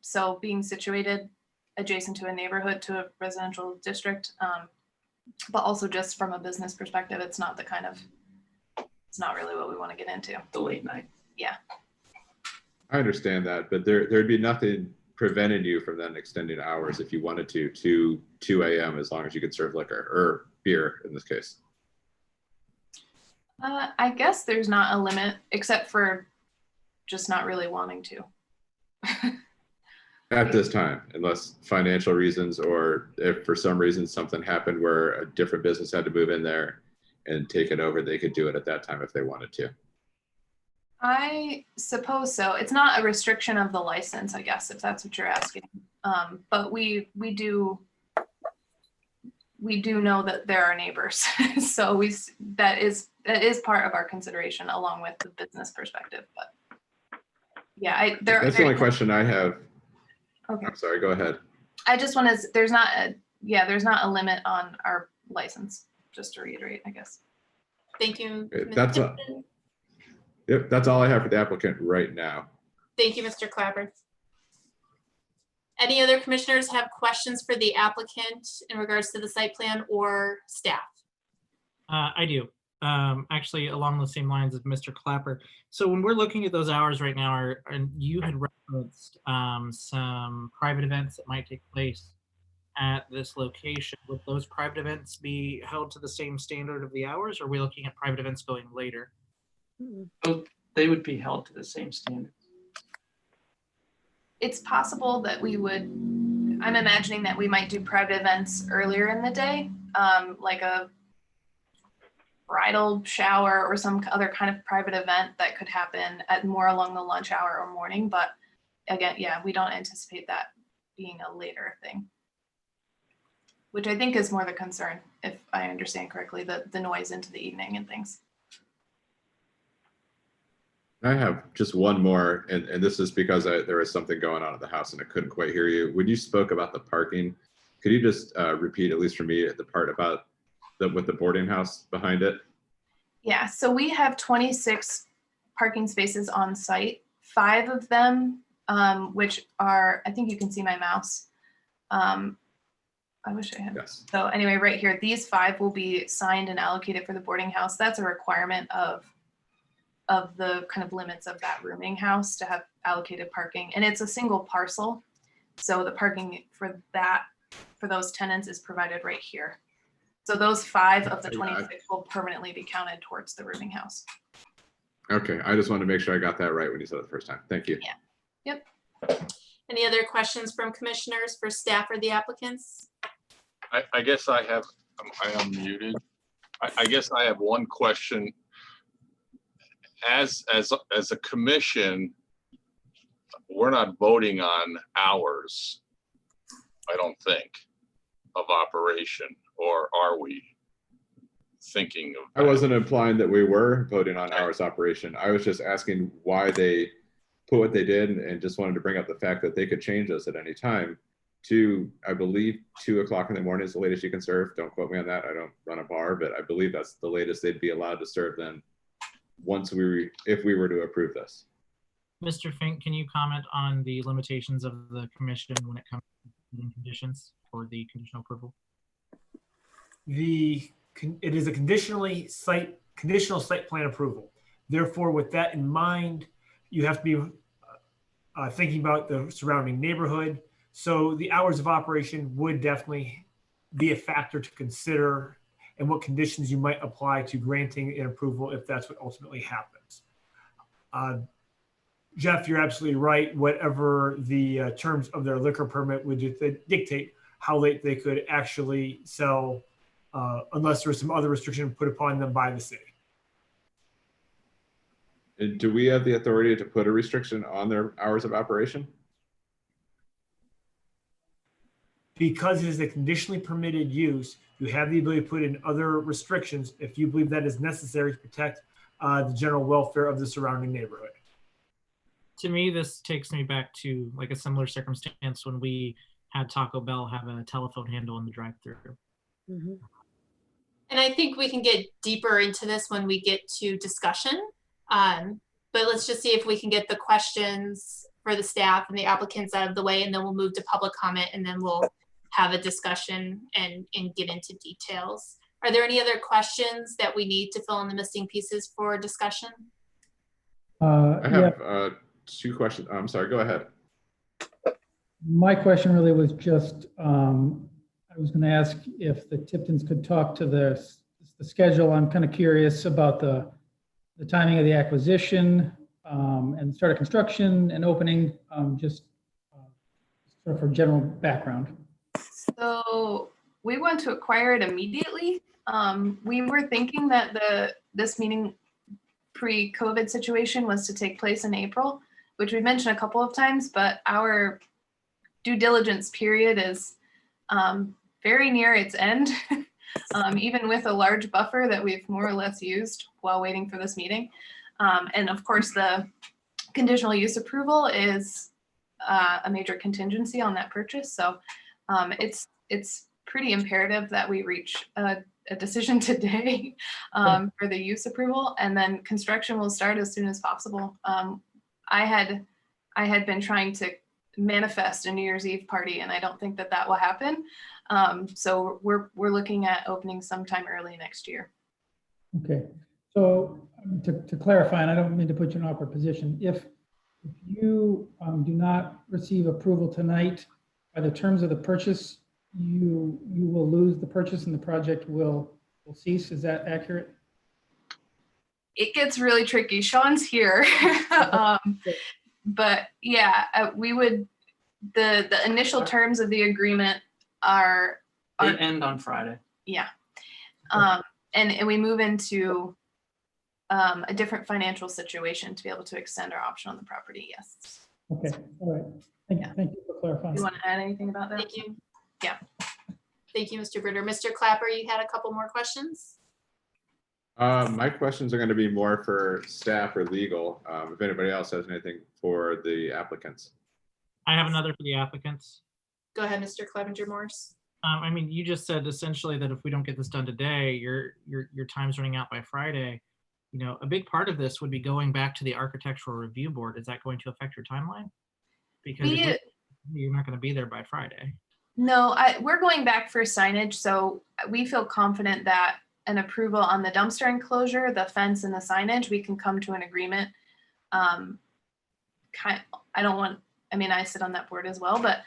L: So being situated adjacent to a neighborhood, to a residential district, but also just from a business perspective, it's not really what we want to get into.
K: The late night.
L: Yeah.
I: I understand that, but there'd be nothing preventing you from then extending hours if you wanted to 2 a.m. as long as you could serve liquor or beer in this case.
L: I guess there's not a limit except for just not really wanting to.
I: At this time, unless financial reasons, or if for some reason something happened where a different business had to move in there and take it over, they could do it at that time if they wanted to.
L: I suppose so. It's not a restriction of the license, I guess, if that's what you're asking. But we do know that there are neighbors. So that is part of our consideration along with the business perspective. But yeah,
I: That's the only question I have.
L: Okay.
I: I'm sorry, go ahead.
L: I just want to, there's not a limit on our license, just to reiterate, I guess.
E: Thank you.
I: Okay,
E: Ms.
I: that's
E: Tipton.
I: Yep, that's all I have for the applicant right now.
E: Thank you, Mr. Clapper. Any other commissioners have questions for the applicant in regards to the site plan or staff?
J: I do. Actually, along the same lines as Mr. Clapper. So when we're looking at those hours right now, and you had referenced some private events that might take place at this location. Would those private events be held to the same standard of the hours, or are we looking at private events going later?
K: They would be held to the same standard.
L: It's possible that we would, I'm imagining that we might do private events earlier in the day, like a bridal shower or some other kind of private event that could happen at more along the lunch hour or morning. But again, yeah, we don't anticipate that being a later thing, which I think is more the concern, if I understand correctly, the noise into the evening and things.
I: I have just one more, and this is because there was something going on at the house and I couldn't quite hear you. When you spoke about the parking, could you just repeat, at least for me, the part about with the boarding house behind it?
L: Yeah, so we have 26 parking spaces on site. 5 of them, which are, I think you can see my mouse. I wish I had.
I: Yes.
L: So anyway, right here, these 5 will be signed and allocated for the boarding house. That's a requirement of the kind of limits of that rooming house to have allocated parking. And it's a single parcel. So the parking for those tenants is provided right here. So those 5 of the 26 will permanently be counted towards the rooming house.
I: Okay, I just wanted to make sure I got that right when you said it the first time. Thank you.
L: Yeah. Yep.
E: Any other questions from commissioners for staff or the applicants?
H: I guess I am muted. I guess I have one question. As a commission, we're not voting on hours, I don't think, of operation, or are we thinking of
I: I wasn't implying that we were voting on hours operation. I was just asking why they put what they did, and just wanted to bring up the fact that they could change us at any time to, I believe, 2 o'clock in the morning is the latest you can serve. Don't quote me on that. I don't run a bar, but I believe that's the latest they'd be allowed to serve then, if we were to approve this.
J: Mr. Fink, can you comment on the limitations of the commission when it comes to conditions for the conditional approval?
D: It is a conditional site plan approval. Therefore, with that in mind, you have to be thinking about the surrounding neighborhood. So the hours of operation would definitely be a factor to consider, and what conditions you might apply to granting an approval if that's what ultimately happens. Jeff, you're absolutely right. Whatever the terms of their liquor permit would dictate how late they could actually sell, unless there was some other restriction put upon them by the city.
I: And do we have the authority to put a restriction on their hours of operation?
D: Because it is a conditionally permitted use, you have the ability to put in other restrictions if you believe that is necessary to protect the general welfare of the surrounding neighborhood.
J: To me, this takes me back to like a similar circumstance when we had Taco Bell have a telephone handle in the drive-thru.
G: Mhm.
E: And I think we can get deeper into this when we get to discussion. But let's just see if we can get the questions for the staff and the applicants out of the way, and then we'll move to public comment, and then we'll have a discussion and get into details. Are there any other questions that we need to fill in the missing pieces for discussion?
I: I have 2 questions. I'm sorry, go ahead.
M: My question really was just, I was going to ask if the Tiptons could talk to the schedule. I'm kind of curious about the timing of the acquisition and start of construction and opening, just sort of for general background.
L: So we want to acquire it immediately. We were thinking that this meeting pre-COVID situation was to take place in April, which we mentioned a couple of times, but our due diligence period is very near its end, even with a large buffer that we've more or less used while waiting for this meeting. And of course, the conditional use approval is a major contingency on that purchase. So It's pretty imperative that we reach a decision today for the use approval, and then construction will start as soon as possible. I had been trying to manifest a New Year's Eve party, and I don't think that that will happen. So we're looking at opening sometime early next year.
M: Okay, so to clarify, and I don't mean to put you in an awkward position, if you do not receive approval tonight, by the terms of the purchase, you will lose the purchase and the project will cease. Is that accurate?
L: It gets really tricky. Sean's here. But yeah, we would, the initial terms of the agreement are
K: They end on Friday.
L: yeah. And we move into a different financial situation to be able to extend our option on the property. Yes.
M: Okay, all right. Thank you for clarifying.
L: You want to add anything about that?
E: Thank you.
L: Yeah.
E: Thank you, Mr. Bruder. Mr. Clapper, you had a couple more questions?
I: My questions are going to be more for staff or legal. If anybody else has anything for the applicants.
J: I have another for the applicants.
E: Go ahead, Mr. Clevenger Morse.
J: I mean, you just said essentially that if we don't get this done today, your time's running out by Friday. You know, a big part of this would be going back to the architectural review board. Is that going to affect your timeline? Because you're not going to be there by Friday.
L: No, we're going back for signage, so we feel confident that an approval on the dumpster enclosure, the fence, and the signage, we can come to an agreement. I sit on that board as well, but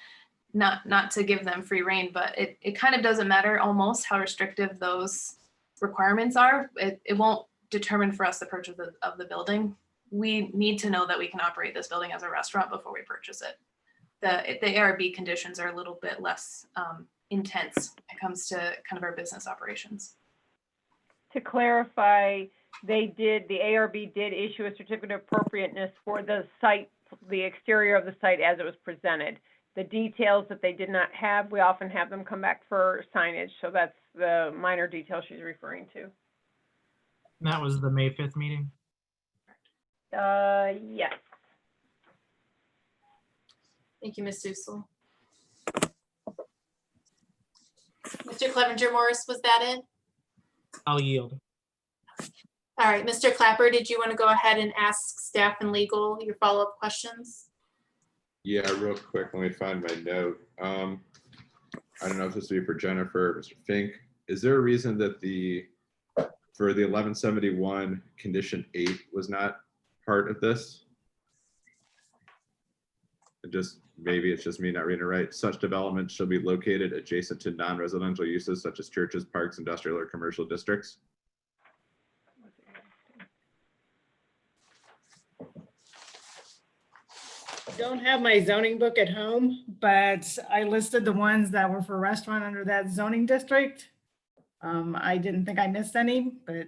L: not to give them free rein, but it kind of doesn't matter almost how restrictive those requirements are. It won't determine for us the purchase of the building. We need to know that we can operate this building as a restaurant before we purchase it. The ARB conditions are a little bit less intense when it comes to kind of our business operations.
C: To clarify, the ARB did issue a certificate of appropriateness for the site, the exterior of the site as it was presented. The details that they did not have, we often have them come back for signage. So that's the minor detail she's referring to.
J: And that was the May 5th meeting.
C: Yes.
E: Thank you, Ms. Sussel. Mr. Clevenger Morris, was that it?
J: I'll yield.
E: All right, Mr. Clapper, did you want to go ahead and ask staff and legal your follow-up questions?
I: Yeah, real quick, let me find my note. I don't know if this would be for Jennifer or Mr. Fink. Is there a reason that for the 1171 condition 8 was not part of this? Maybe it's just me not reading it right. Such developments shall be located adjacent to non-residential uses such as churches, parks, industrial or commercial districts.
A: Don't have my zoning book at home, but I listed the ones that were for restaurant under that zoning district. I didn't think I missed any, but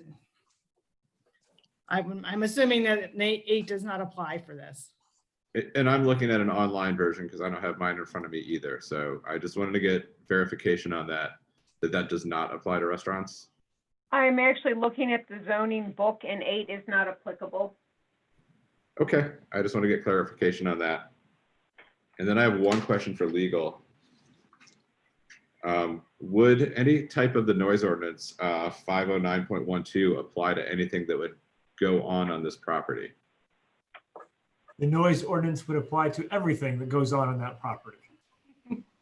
A: I'm assuming that 8 does not apply for this.
I: And I'm looking at an online version because I don't have mine in front of me either. So I just wanted to get verification on that does not apply to restaurants.
C: I'm actually looking at the zoning book and 8 is not applicable.
I: Okay, I just want to get clarification on that. And then I have one question for legal. Would any type of the noise ordinance 509.12 apply to anything that would go on this property?
D: The noise ordinance would apply to everything that goes on that property.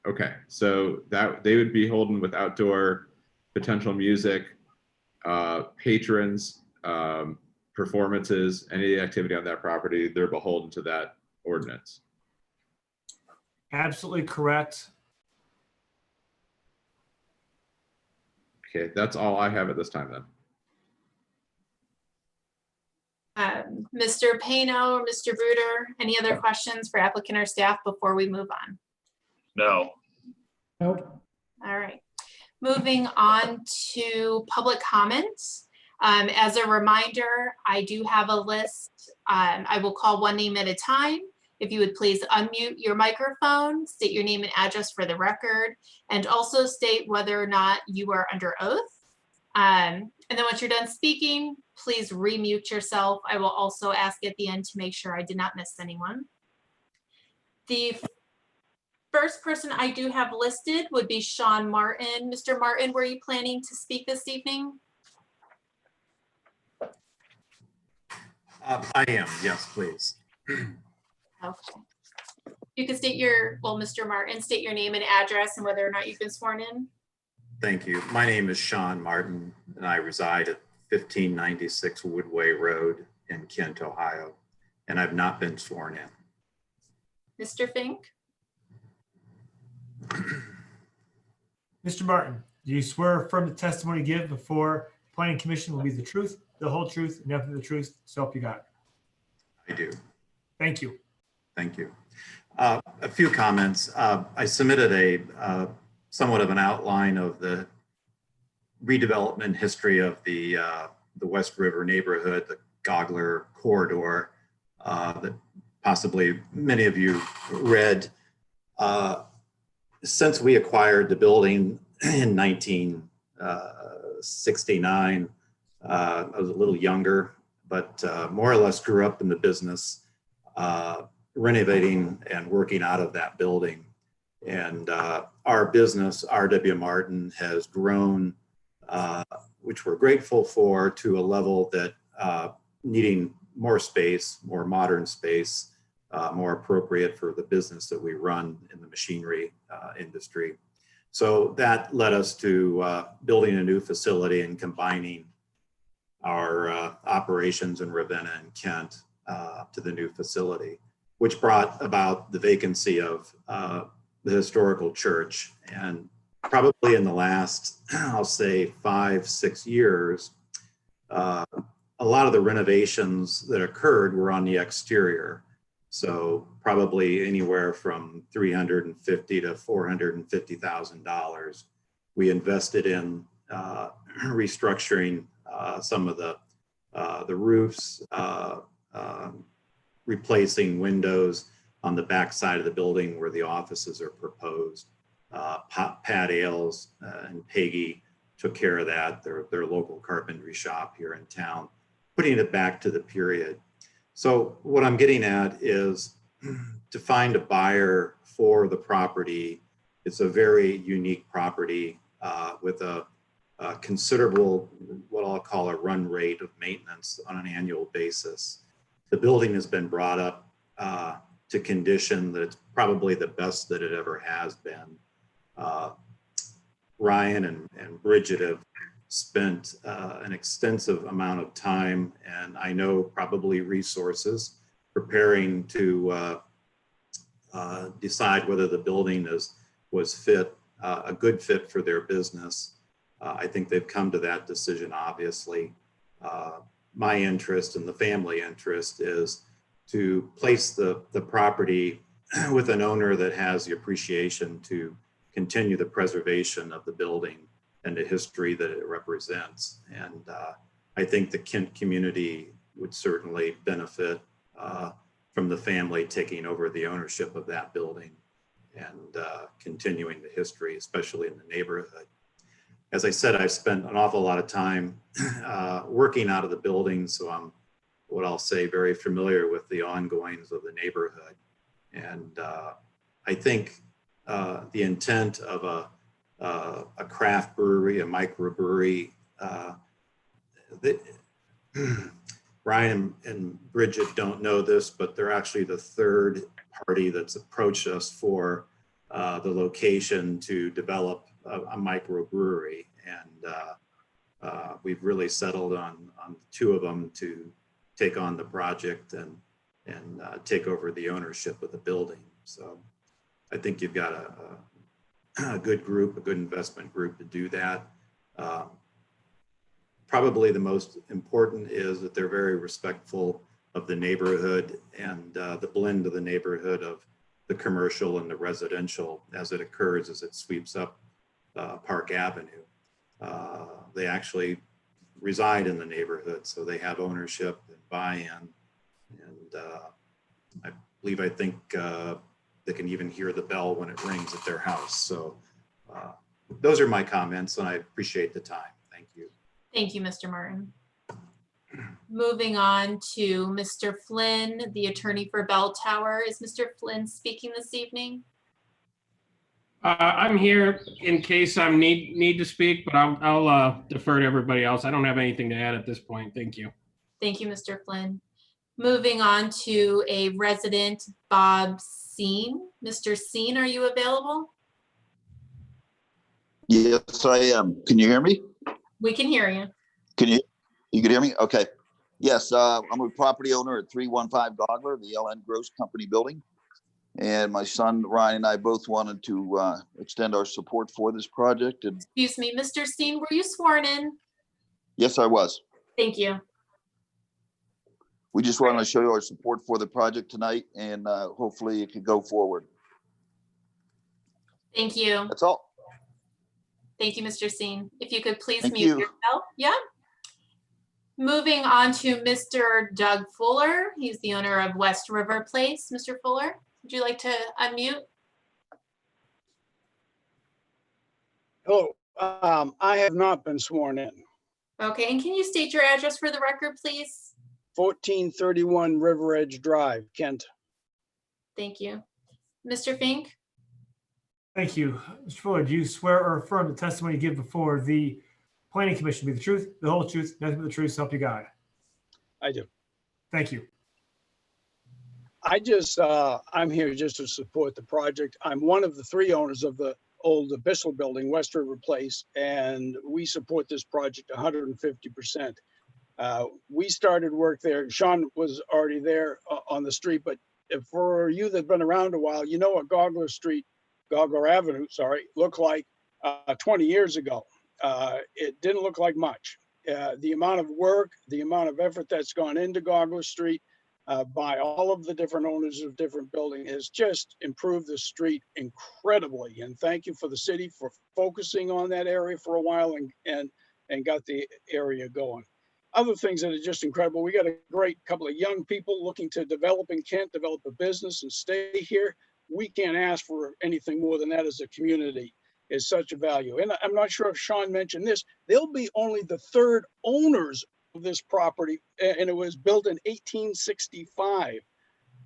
I: Okay, so that they would be holding with outdoor potential music, patrons, performances, any activity on that property, they're beholden to that ordinance.
D: Absolutely correct.
I: Okay, that's all I have at this time then.
E: Mr. Payno or Mr. Bruder, any other questions for applicant or staff before we move on?
H: No.
M: Nope.
E: All right, moving on to public comments. As a reminder, I do have a list. I will call one name at a time. If you would please unmute your microphone, state your name and address for the record, and also state whether or not you are under oath. And then once you're done speaking, please remute yourself. I will also ask at the end to make sure I did not miss anyone. The first person I do have listed would be Sean Martin. Mr. Martin, were you planning to speak this evening?
N: I am, yes, please.
E: Okay. You can state your, well, Mr. Martin, state your name and address and whether or not you've been sworn in.
N: Thank you. My name is Sean Martin, and I reside at 1596 Woodway Road in Kent, Ohio, and I've not been sworn in.
E: Mr. Fink?
D: Mr. Martin, do you swear or affirm the testimony you give before the Planning Commission will be the truth, the whole truth, and nothing but the truth, so help you God?
N: I do.
D: Thank you.
N: Thank you. A few comments. I submitted a somewhat of an outline of the redevelopment history of the West River neighborhood, the Gogler corridor, that possibly many of you read. Since we acquired the building in 1969, I was a little younger, but more or less grew up in the business, renovating and working out of that building. And our business, R.W. Martin, has grown, which we're grateful for, to a level that needing more space, more modern space, more appropriate for the business that we run in the machinery industry. So that led us to building a new facility and combining our operations in Ravenna and Kent to the new facility, which brought about the vacancy of the historical church. And probably in the last, I'll say 5-6 years, a lot of the renovations that occurred were on the exterior. So probably anywhere from $350,000 to $450,000. We invested in restructuring some of the roofs, replacing windows on the back side of the building where the offices are proposed. Pat Ailes and Peggy took care of that. Their local carpentry shop here in town, putting it back to the period. So what I'm getting at is to find a buyer for the property. It's a very unique property with a considerable, what I'll call a run rate of maintenance on an annual basis. The building has been brought up to condition that it's probably the best that it ever has been. Ryan and Bridget have spent an extensive amount of time, and I know probably resources, preparing to decide whether the building was a good fit for their business. I think they've come to that decision, obviously. My interest and the family interest is to place the property with an owner that has the appreciation to continue the preservation of the building and the history that it represents. And I think the Kent community would certainly benefit from the family taking over the ownership of that building and continuing the history, especially in the neighborhood. As I said, I've spent an awful lot of time working out of the building, so I'm, what I'll say, very familiar with the ongoings of the neighborhood. And I think the intent of a craft brewery, a microbrewery, Ryan and Bridget don't know this, but they're actually the third party that's approached us for the location to develop a microbrewery. And we've really settled on two of them to take on the project and take over the ownership of the building. So I think you've got a good group, a good investment group to do that. Probably the most important is that they're very respectful of the neighborhood and the blend of the neighborhood of the commercial and the residential as it occurs, as it sweeps up Park Avenue. They actually reside in the neighborhood, so they have ownership and buy-in. And I think they can even hear the bell when it rings at their house. So those are my comments, and I appreciate the time. Thank you.
E: Thank you, Mr. Martin. Moving on to Mr. Flynn, the attorney for Bell Tower. Is Mr. Flynn speaking this evening?
O: I'm here in case I need to speak, but I'll defer to everybody else. I don't have anything to add at this point. Thank you.
E: Thank you, Mr. Flynn. Moving on to a resident, Bob Seen. Mr. Seen, are you available?
P: Yes, I am. Can you hear me?
E: We can hear you.
P: You can hear me? Okay. Yes, I'm a property owner at 315 Gogler, the LN Gross Company building. And my son Ryan and I both wanted to extend our support for this project. And
E: Excuse me, Mr. Steen, were you sworn in?
P: yes, I was.
E: Thank you.
P: We just wanted to show you our support for the project tonight, and hopefully it could go forward.
E: Thank you.
P: That's all.
E: Thank you, Mr. Seen. If you could please
P: Thank
E: mute
P: you.
E: yourself. Yeah. Moving on to Mr. Doug Fuller. He's the owner of West River Place. Mr. Fuller, would you like to unmute?
Q: Hello, I have not been sworn in.
E: Okay, and can you state your address for the record, please?
Q: 1431 River Edge Drive, Kent.
E: Thank you. Mr. Fink?
D: Thank you. Mr. Fuller, do you swear or affirm the testimony you give before the Planning Commission be the truth, the whole truth, nothing but the truth, so help you God?
Q: I do.
D: Thank you.
Q: I'm here just to support the project. I'm one of the 3 owners of the old Bissell building, West River Place, and we support this project 150%. We started work there. Sean was already there on the street, but for you that've been around a while, you know what Gogler Avenue, looked like 20 years ago. It didn't look like much. The amount of work, the amount of effort that's gone into Gogler Street by all of the different owners of different buildings has just improved the street incredibly. And thank you for the city for focusing on that area for a while and got the area going. Other things that are just incredible. We got a great couple of young people looking to develop in Kent, develop a business and stay here. We can't ask for anything more than that as a community. Is such a value. And I'm not sure if Sean mentioned this, they'll be only the 3rd owners of this property, and it was built in 1865.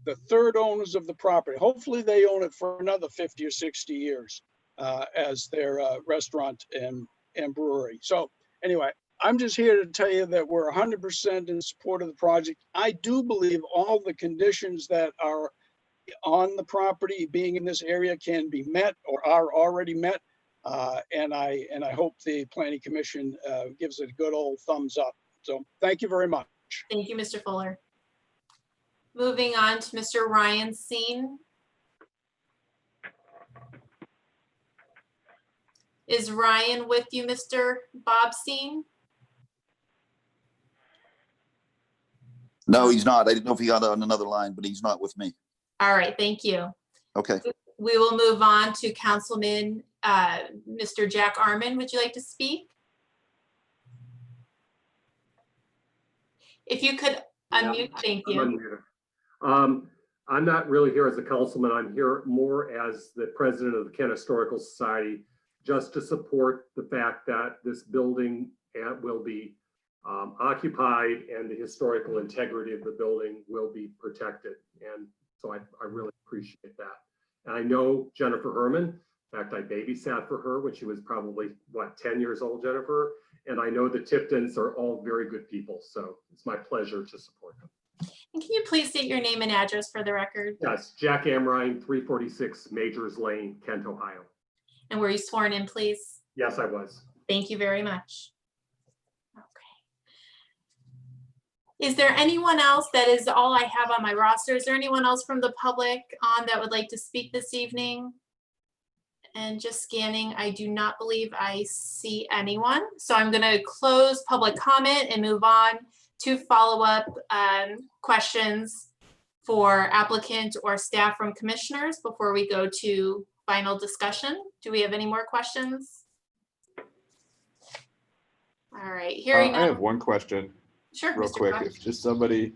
Q: The 3rd owners of the property. Hopefully they own it for another 50 or 60 years as their restaurant and brewery. So anyway, I'm just here to tell you that we're 100% in support of the project. I do believe all the conditions that are on the property being in this area can be met or are already met. And I hope the Planning Commission gives it a good old thumbs up. So thank you very much.
E: Thank you, Mr. Fuller. Moving on to Mr. Ryan Seen. Is Ryan with you, Mr. Bob Seen?
P: No, he's not. I didn't know if he got on another line, but he's not with me.
E: All right, thank you.
P: Okay.
E: We will move on to Councilman Mr. Jack Arman. Would you like to speak? If you could unmute, thank you.
R: I'm not really here as a councilman. I'm here more as the president of the Kent Historical Society, just to support the fact that this building will be occupied and the historical integrity of the building will be protected. And so I really appreciate that. And I know Jennifer Herman. In fact, I babysat for her when she was probably, 10 years old, Jennifer. And I know the Tiptons are all very good people. So it's my pleasure to support them.
E: And can you please state your name and address for the record?
R: Yes, Jack Amrine, 346 Majors Lane, Kent, Ohio.
E: And were you sworn in, please?
R: Yes, I was.
E: Thank you very much. Is there anyone else? That is all I have on my roster. Is there anyone else from the public on that would like to speak this evening? And just scanning, I do not believe I see anyone. So I'm going to close public comment and move on to follow-up questions for applicant or staff from commissioners before we go to final discussion. Do we have any more questions? All right, hearing
I: I have one question.
E: Sure,
I: real
E: Mr.
I: quick.
E: Crowe.
I: If just somebody,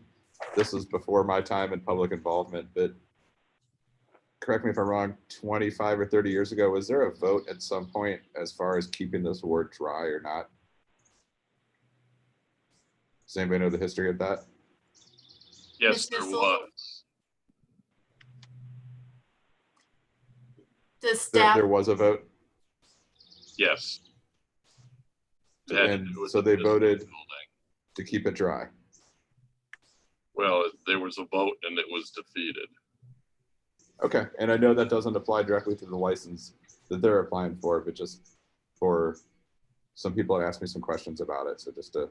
I: this is before my time in public involvement, but correct me if I'm wrong, 25 or 30 years ago, was there a vote at some point as far as keeping this ward dry or not? Does anybody know the history of that?
H: Yes, there was.
E: Does staff,
I: There was a vote,
H: Yes. It had to
I: and
H: do with
I: so
H: the
I: they
H: business
I: voted
H: building.
I: to keep it dry.
H: Well, there was a vote and it was defeated.
I: Okay, and I know that doesn't apply directly to the license that they're applying for, but just for some people had asked me some questions about it, so just to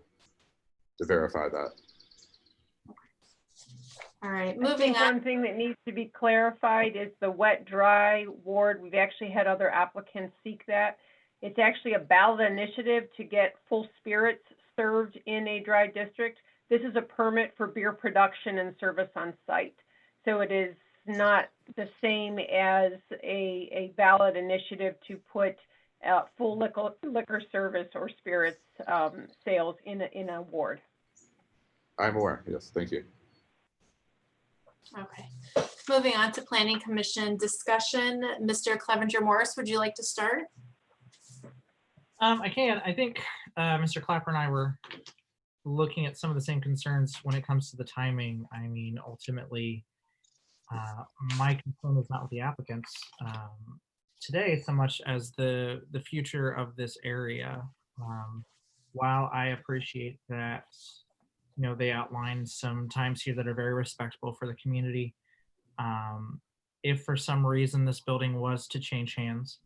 I: verify that.
E: all right,
C: I
E: moving
C: think
E: on.
C: one thing that needs to be clarified is the wet dry ward. We've actually had other applicants seek that. It's actually a ballot initiative to get full spirits served in a dry district. This is a permit for beer production and service on site. So it is not the same as a ballot initiative to put full liquor service or spirits sales in a ward.
I: I'm aware, yes, thank you.
E: Okay, moving on to planning commission discussion. Mr. Clevenger Morris, would you like to start?
J: I can. I think Mr. Clapper and I were looking at some of the same concerns when it comes to the timing. I mean, ultimately, my concern is not with the applicants today so much as the future of this area. While I appreciate that, you know, they outlined some times here that are very respectful for the community. If for some reason this building was to change hands,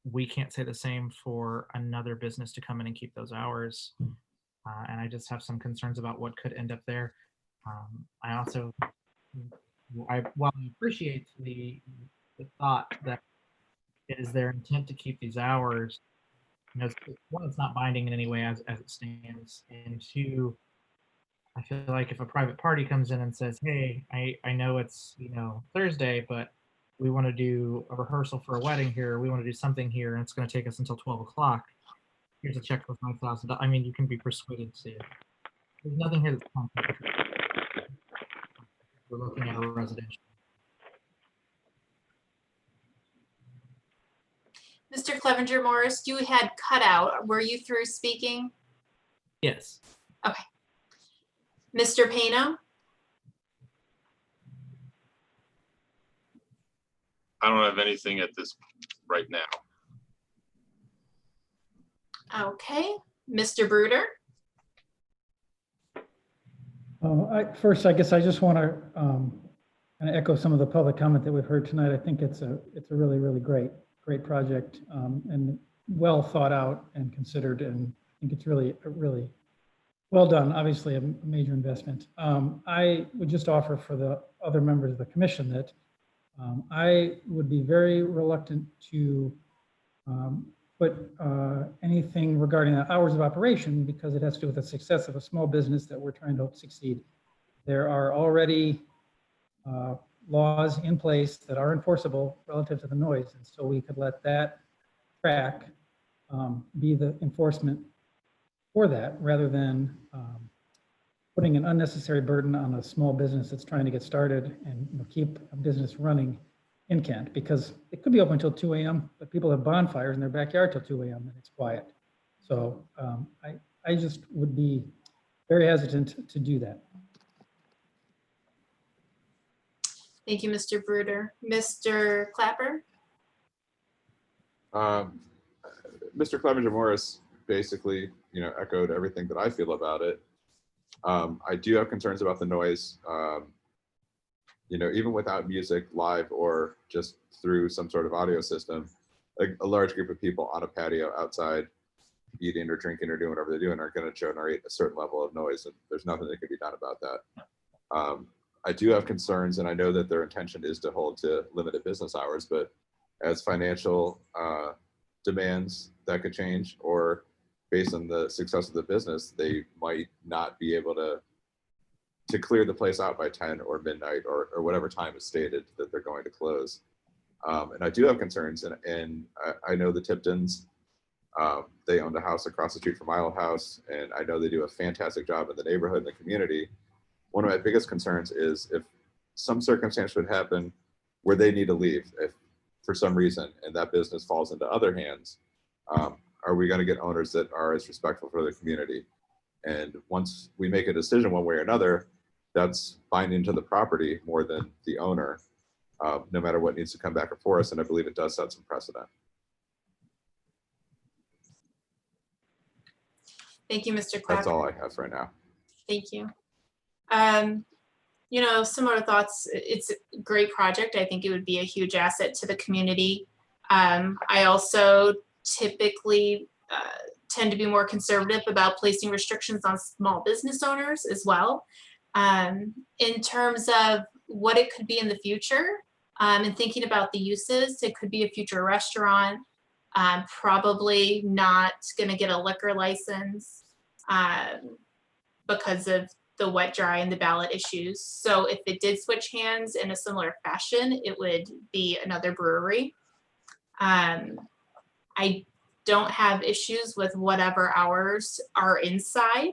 J: we can't say the same for another business to come in and keep those hours. And I just have some concerns about what could end up there. I also, while I appreciate the thought that it is their intent to keep these hours, you know, one, it's not binding in any way as it stands, and two, I feel like if a private party comes in and says, hey, I know it's, you know, Thursday, but we want to do a rehearsal for a wedding here, we want to do something here, and it's going to take us until 12 o'clock. Here's a check for $5,000. I mean, you can be persuaded to. There's nothing here that's complicated. We're looking at a residential.
E: Mr. Clevenger Morris, you had cut out. Were you through speaking?
J: Yes.
E: Okay. Mr. Pano?
H: I don't have anything at this right now.
E: Okay. Mr. Bruder?
M: First, I guess I just want to kind of echo some of the public comment that we've heard tonight. I think it's a really, really great project and well thought out and considered, and I think it's really well done. Obviously, a major investment. I would just offer for the other members of the commission that I would be very reluctant to put anything regarding the hours of operation because it has to do with the success of a small business that we're trying to help succeed. There are already laws in place that are enforceable relative to the noise, and so we could let that track be the enforcement for that rather than putting an unnecessary burden on a small business that's trying to get started and, you know, keep a business running in Kent, because it could be open until 2 a.m., but people have bonfires in their backyard till 2 a.m. and it's quiet. So I just would be very hesitant to do that.
E: Thank you, Mr. Bruder. Mr. Clapper?
I: Mr. Clevenger Morris basically, you know, echoed everything that I feel about it. I do have concerns about the noise. You know, even without music live or just through some sort of audio system, a large group of people on a patio outside eating or drinking or doing whatever they're doing are going to generate a certain level of noise, and there's nothing that can be done about that. I do have concerns, and I know that their intention is to hold to limited business hours, but as financial demands that could change, or based on the success of the business, they might not be able to clear the place out by 10 or midnight or whatever time is stated that they're going to close. And I do have concerns, and I know the Tiptons, they owned a house across the street from my old house, and I know they do a fantastic job in the neighborhood and the community. One of my biggest concerns is if some circumstance would happen where they need to leave, if for some reason, and that business falls into other hands, are we going to get owners that are as respectful for the community? And once we make a decision one way or another, that's binding to the property more than the owner. no matter what needs to come back before us. And I believe it does set some precedent.
E: Thank you, Mr. Clapp.
I: That's all I have right now.
E: Thank you. You know, similar thoughts. It's a great project. I think it would be a huge asset to the community. I also typically tend to be more conservative about placing restrictions on small business owners as well. In terms of what it could be in the future, and thinking about the uses, it could be a future restaurant, probably not gonna get a liquor license because of the wet, dry, and the ballot issues. So if it did switch hands in a similar fashion, it would be another brewery. I don't have issues with whatever hours are inside.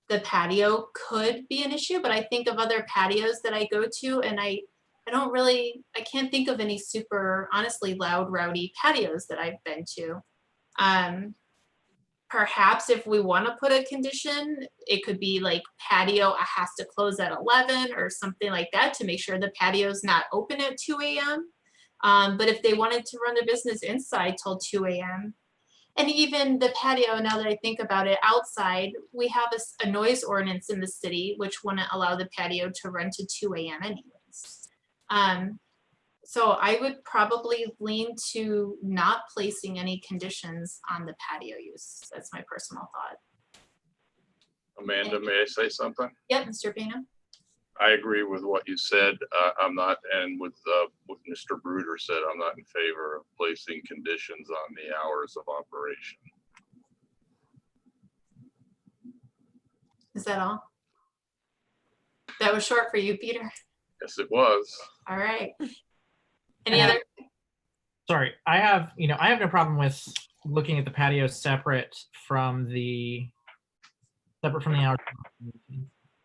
E: The patio could be an issue, but I think of other patios that I go to, and I can't think of any super, honestly, loud, rowdy patios that I've been to. Perhaps if we want to put a condition, it could be like patio has to close at 11 or something like that to make sure the patio's not open at 2 a.m. But if they wanted to run their business inside till 2 a.m., and even the patio, now that I think about it, outside, we have a noise ordinance in the city, which wouldn't allow the patio to run to 2 a.m. anyways. So I would probably lean to not placing any conditions on the patio use. That's my personal thought.
H: Amanda, may I say something?
E: Yep, Mr. Pena.
H: I agree with what you said. I'm not, and with what Mr. Bruder said, I'm not in favor of placing conditions on the hours of operation.
E: Is that all? That was short for you, Peter.
H: Yes, it was.
E: All right. Any other?
J: Sorry, I have no problem with looking at the patio separate from the hours.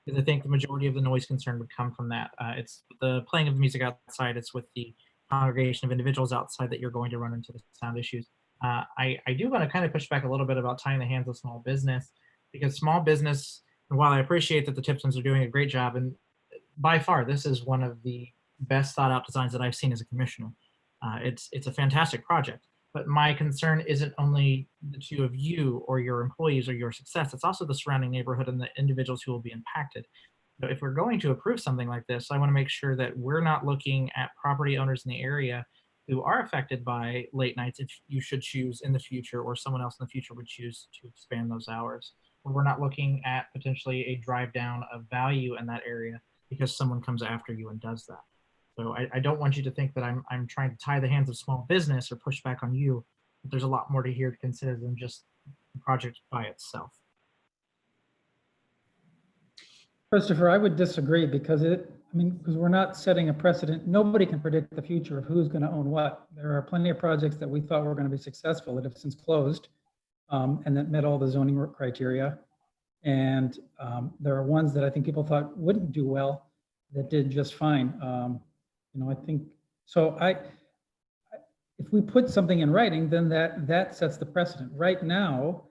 J: Because I think the majority of the noise concern would come from that. It's the playing of the music outside. It's with the congregation of individuals outside that you're going to run into the sound issues. I do want to kind of push back a little bit about tying the hands of small business, because small business, and while I appreciate that the Tiptons are doing a great job, and by far this is one of the best thought out designs that I've seen as a commissioner. It's a fantastic project, but my concern isn't only the two of you or your employees or your success, it's also the surrounding neighborhood and the individuals who will be impacted. So if we're going to approve something like this, I want to make sure that we're not looking at property owners in the area who are affected by late nights, if you should choose in the future, or someone else in the future would choose to expand those hours. Or we're not looking at potentially a drive down of value in that area because someone comes after you and does that. So I don't want you to think that I'm trying to tie the hands of small business or push back on you. But there's a lot more to here to consider than just the project by itself.
M: Christopher, I would disagree because because we're not setting a precedent. Nobody can predict the future of who's going to own what. There are plenty of projects that we thought were going to be successful that have since closed and that met all the zoning criteria. And there are ones that I think people thought wouldn't do well that did just fine. I think so. If we put something in writing, then that sets the precedent. Right now,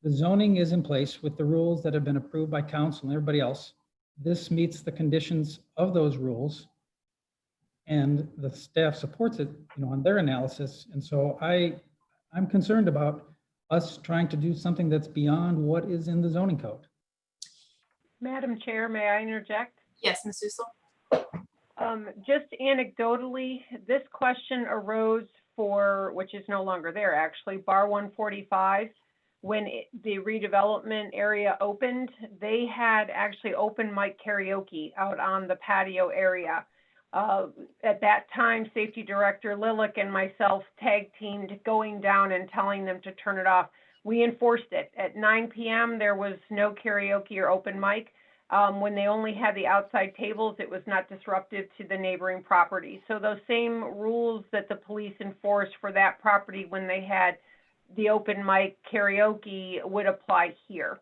M: the zoning is in place with the rules that have been approved by council and everybody else. This meets the conditions of those rules, and the staff supports it, on their analysis. And so I'm concerned about us trying to do something that's beyond what is in the zoning code.
C: Madam Chair, may I interject?
E: Yes, Ms. Usul.
C: Just anecdotally, this question arose for, which is no longer there actually, Bar 145. When the redevelopment area opened, they had actually open mic karaoke out on the patio area. At that time, Safety Director Lilick and myself tag teamed going down and telling them to turn it off. We enforced it. At 9 p.m., there was no karaoke or open mic. When they only had the outside tables, it was not disruptive to the neighboring property. So those same rules that the police enforced for that property when they had the open mic karaoke would apply here.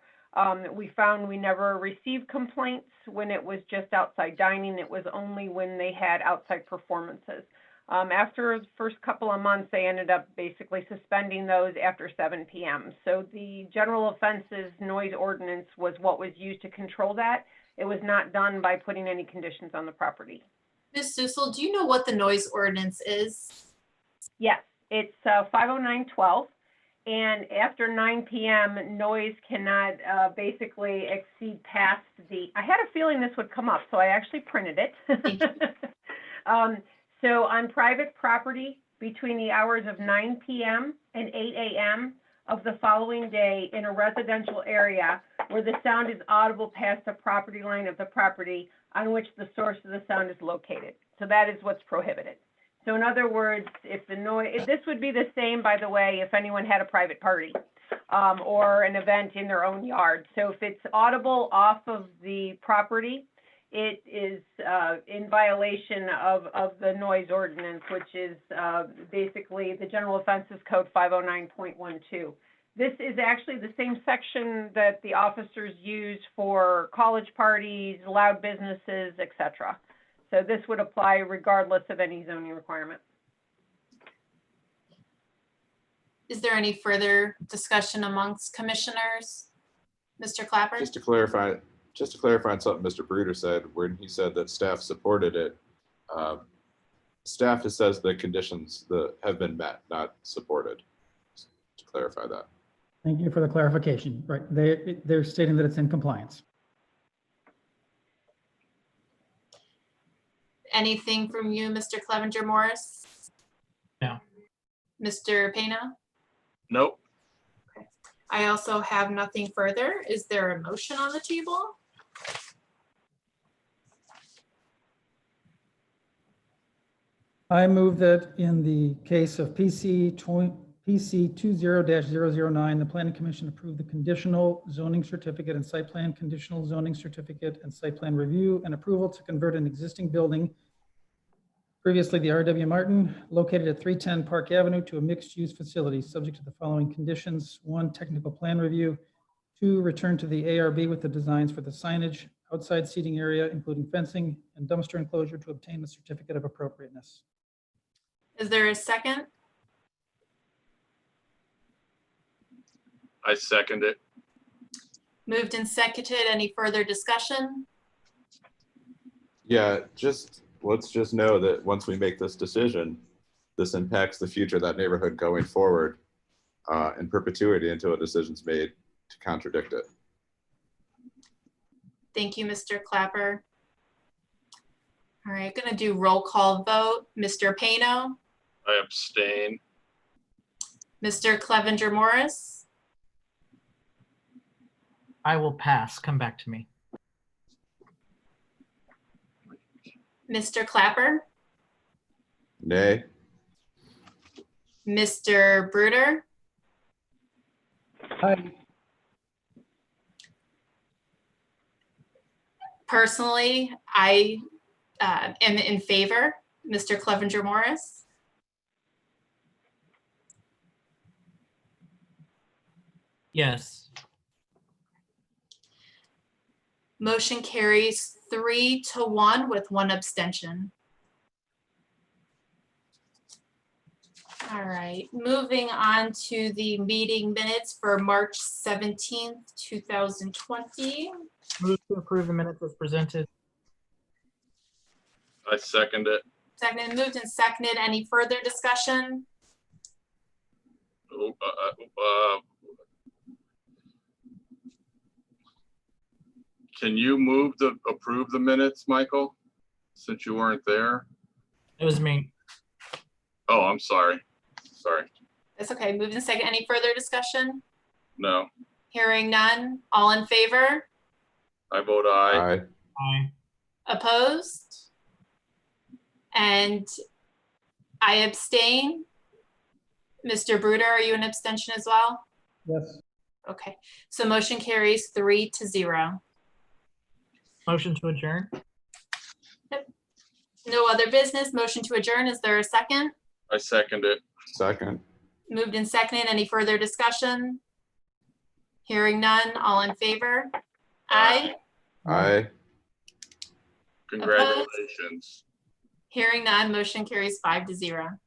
C: We found we never received complaints when it was just outside dining. It was only when they had outside performances. After the first couple of months, they ended up basically suspending those after 7 p.m. So the general offenses noise ordinance was what was used to control that. It was not done by putting any conditions on the property.
E: Ms. Sussel, do you know what the noise ordinance is?
C: Yes, it's 50912. And after 9 p.m., noise cannot basically exceed past the, I had a feeling this would come up, so I actually printed it. So on private property between the hours of 9 p.m. and 8 a.m. of the following day in a residential area where the sound is audible past the property line of the property on which the source of the sound is located. So that is what's prohibited. So in other words, if the noise, this would be the same, by the way, if anyone had a private party or an event in their own yard. So if it's audible off of the property, it is in violation of the noise ordinance, which is basically the General Offenses Code 509.12. This is actually the same section that the officers use for college parties, loud businesses, etc. So this would apply regardless of any zoning requirement.
E: Is there any further discussion amongst commissioners? Mr. Clapper?
I: Just to clarify on something Mr. Bruder said, when he said that staff supported it, staff just says the conditions that have been met, not supported. Just to clarify that.
M: Thank you for the clarification. Right, they're stating that it's in compliance.
E: Anything from you, Mr. Clevenger Morris?
J: No.
E: Mr. Pena?
H: Nope.
E: I also have nothing further. Is there a motion on the table?
M: I move that in the case of PC 20-009, the Planning Commission approve the conditional zoning certificate and site plan, conditional zoning certificate and site plan review and approval to convert an existing building, previously the R.W. Martin, located at 310 Park Avenue, to a mixed-use facility, subject to the following conditions: 1, technical plan review; 2, return to the ARB with the designs for the signage, outside seating area, including fencing and dumpster enclosure, to obtain the certificate of appropriateness.
E: Is there a second?
H: I second it.
E: Moved and seconded. Any further discussion?
I: Yeah, let's just know that once we make this decision, this impacts the future of that neighborhood going forward in perpetuity until a decision's made to contradict it.
E: Thank you, Mr. Clapper. All right, going to do roll call vote. Mr. Pano,
H: I abstain.
E: Mr. Clevenger Morris,
J: I will pass. Come back to me.
E: Mr. Clapper,
I: Nay.
E: Mr. Bruder,
M: Aye.
E: personally, I am in favor. Mr. Clevenger Morris,
J: Yes.
E: motion carries 3-1 with 1 abstention. All right, moving on to the meeting minutes for March 17th, 2020.
J: Move to approve the minutes as presented.
H: I second it.
E: Seconded, moved and seconded. Any further discussion?
H: Can you approve the minutes, Michael, since you weren't there?
J: It was me.
H: Oh, I'm sorry. Sorry.
E: That's okay. Moved and seconded. Any further discussion?
H: No,
E: Hearing none. All in favor?
H: I vote aye.
I: Aye.
J: Aye.
E: Opposed? And I abstain. Mr. Bruder, are you an abstention as well?
M: Yes.
E: Okay, so motion carries 3-0.
J: Motion to adjourn.
E: No other business. Motion to adjourn. Is there a second?
H: I second it.
I: Second.
E: Moved and seconded. Any further discussion? Hearing none. All in favor? Aye.
I: Aye.
H: Congratulations.
E: Hearing none. Motion carries 5-0.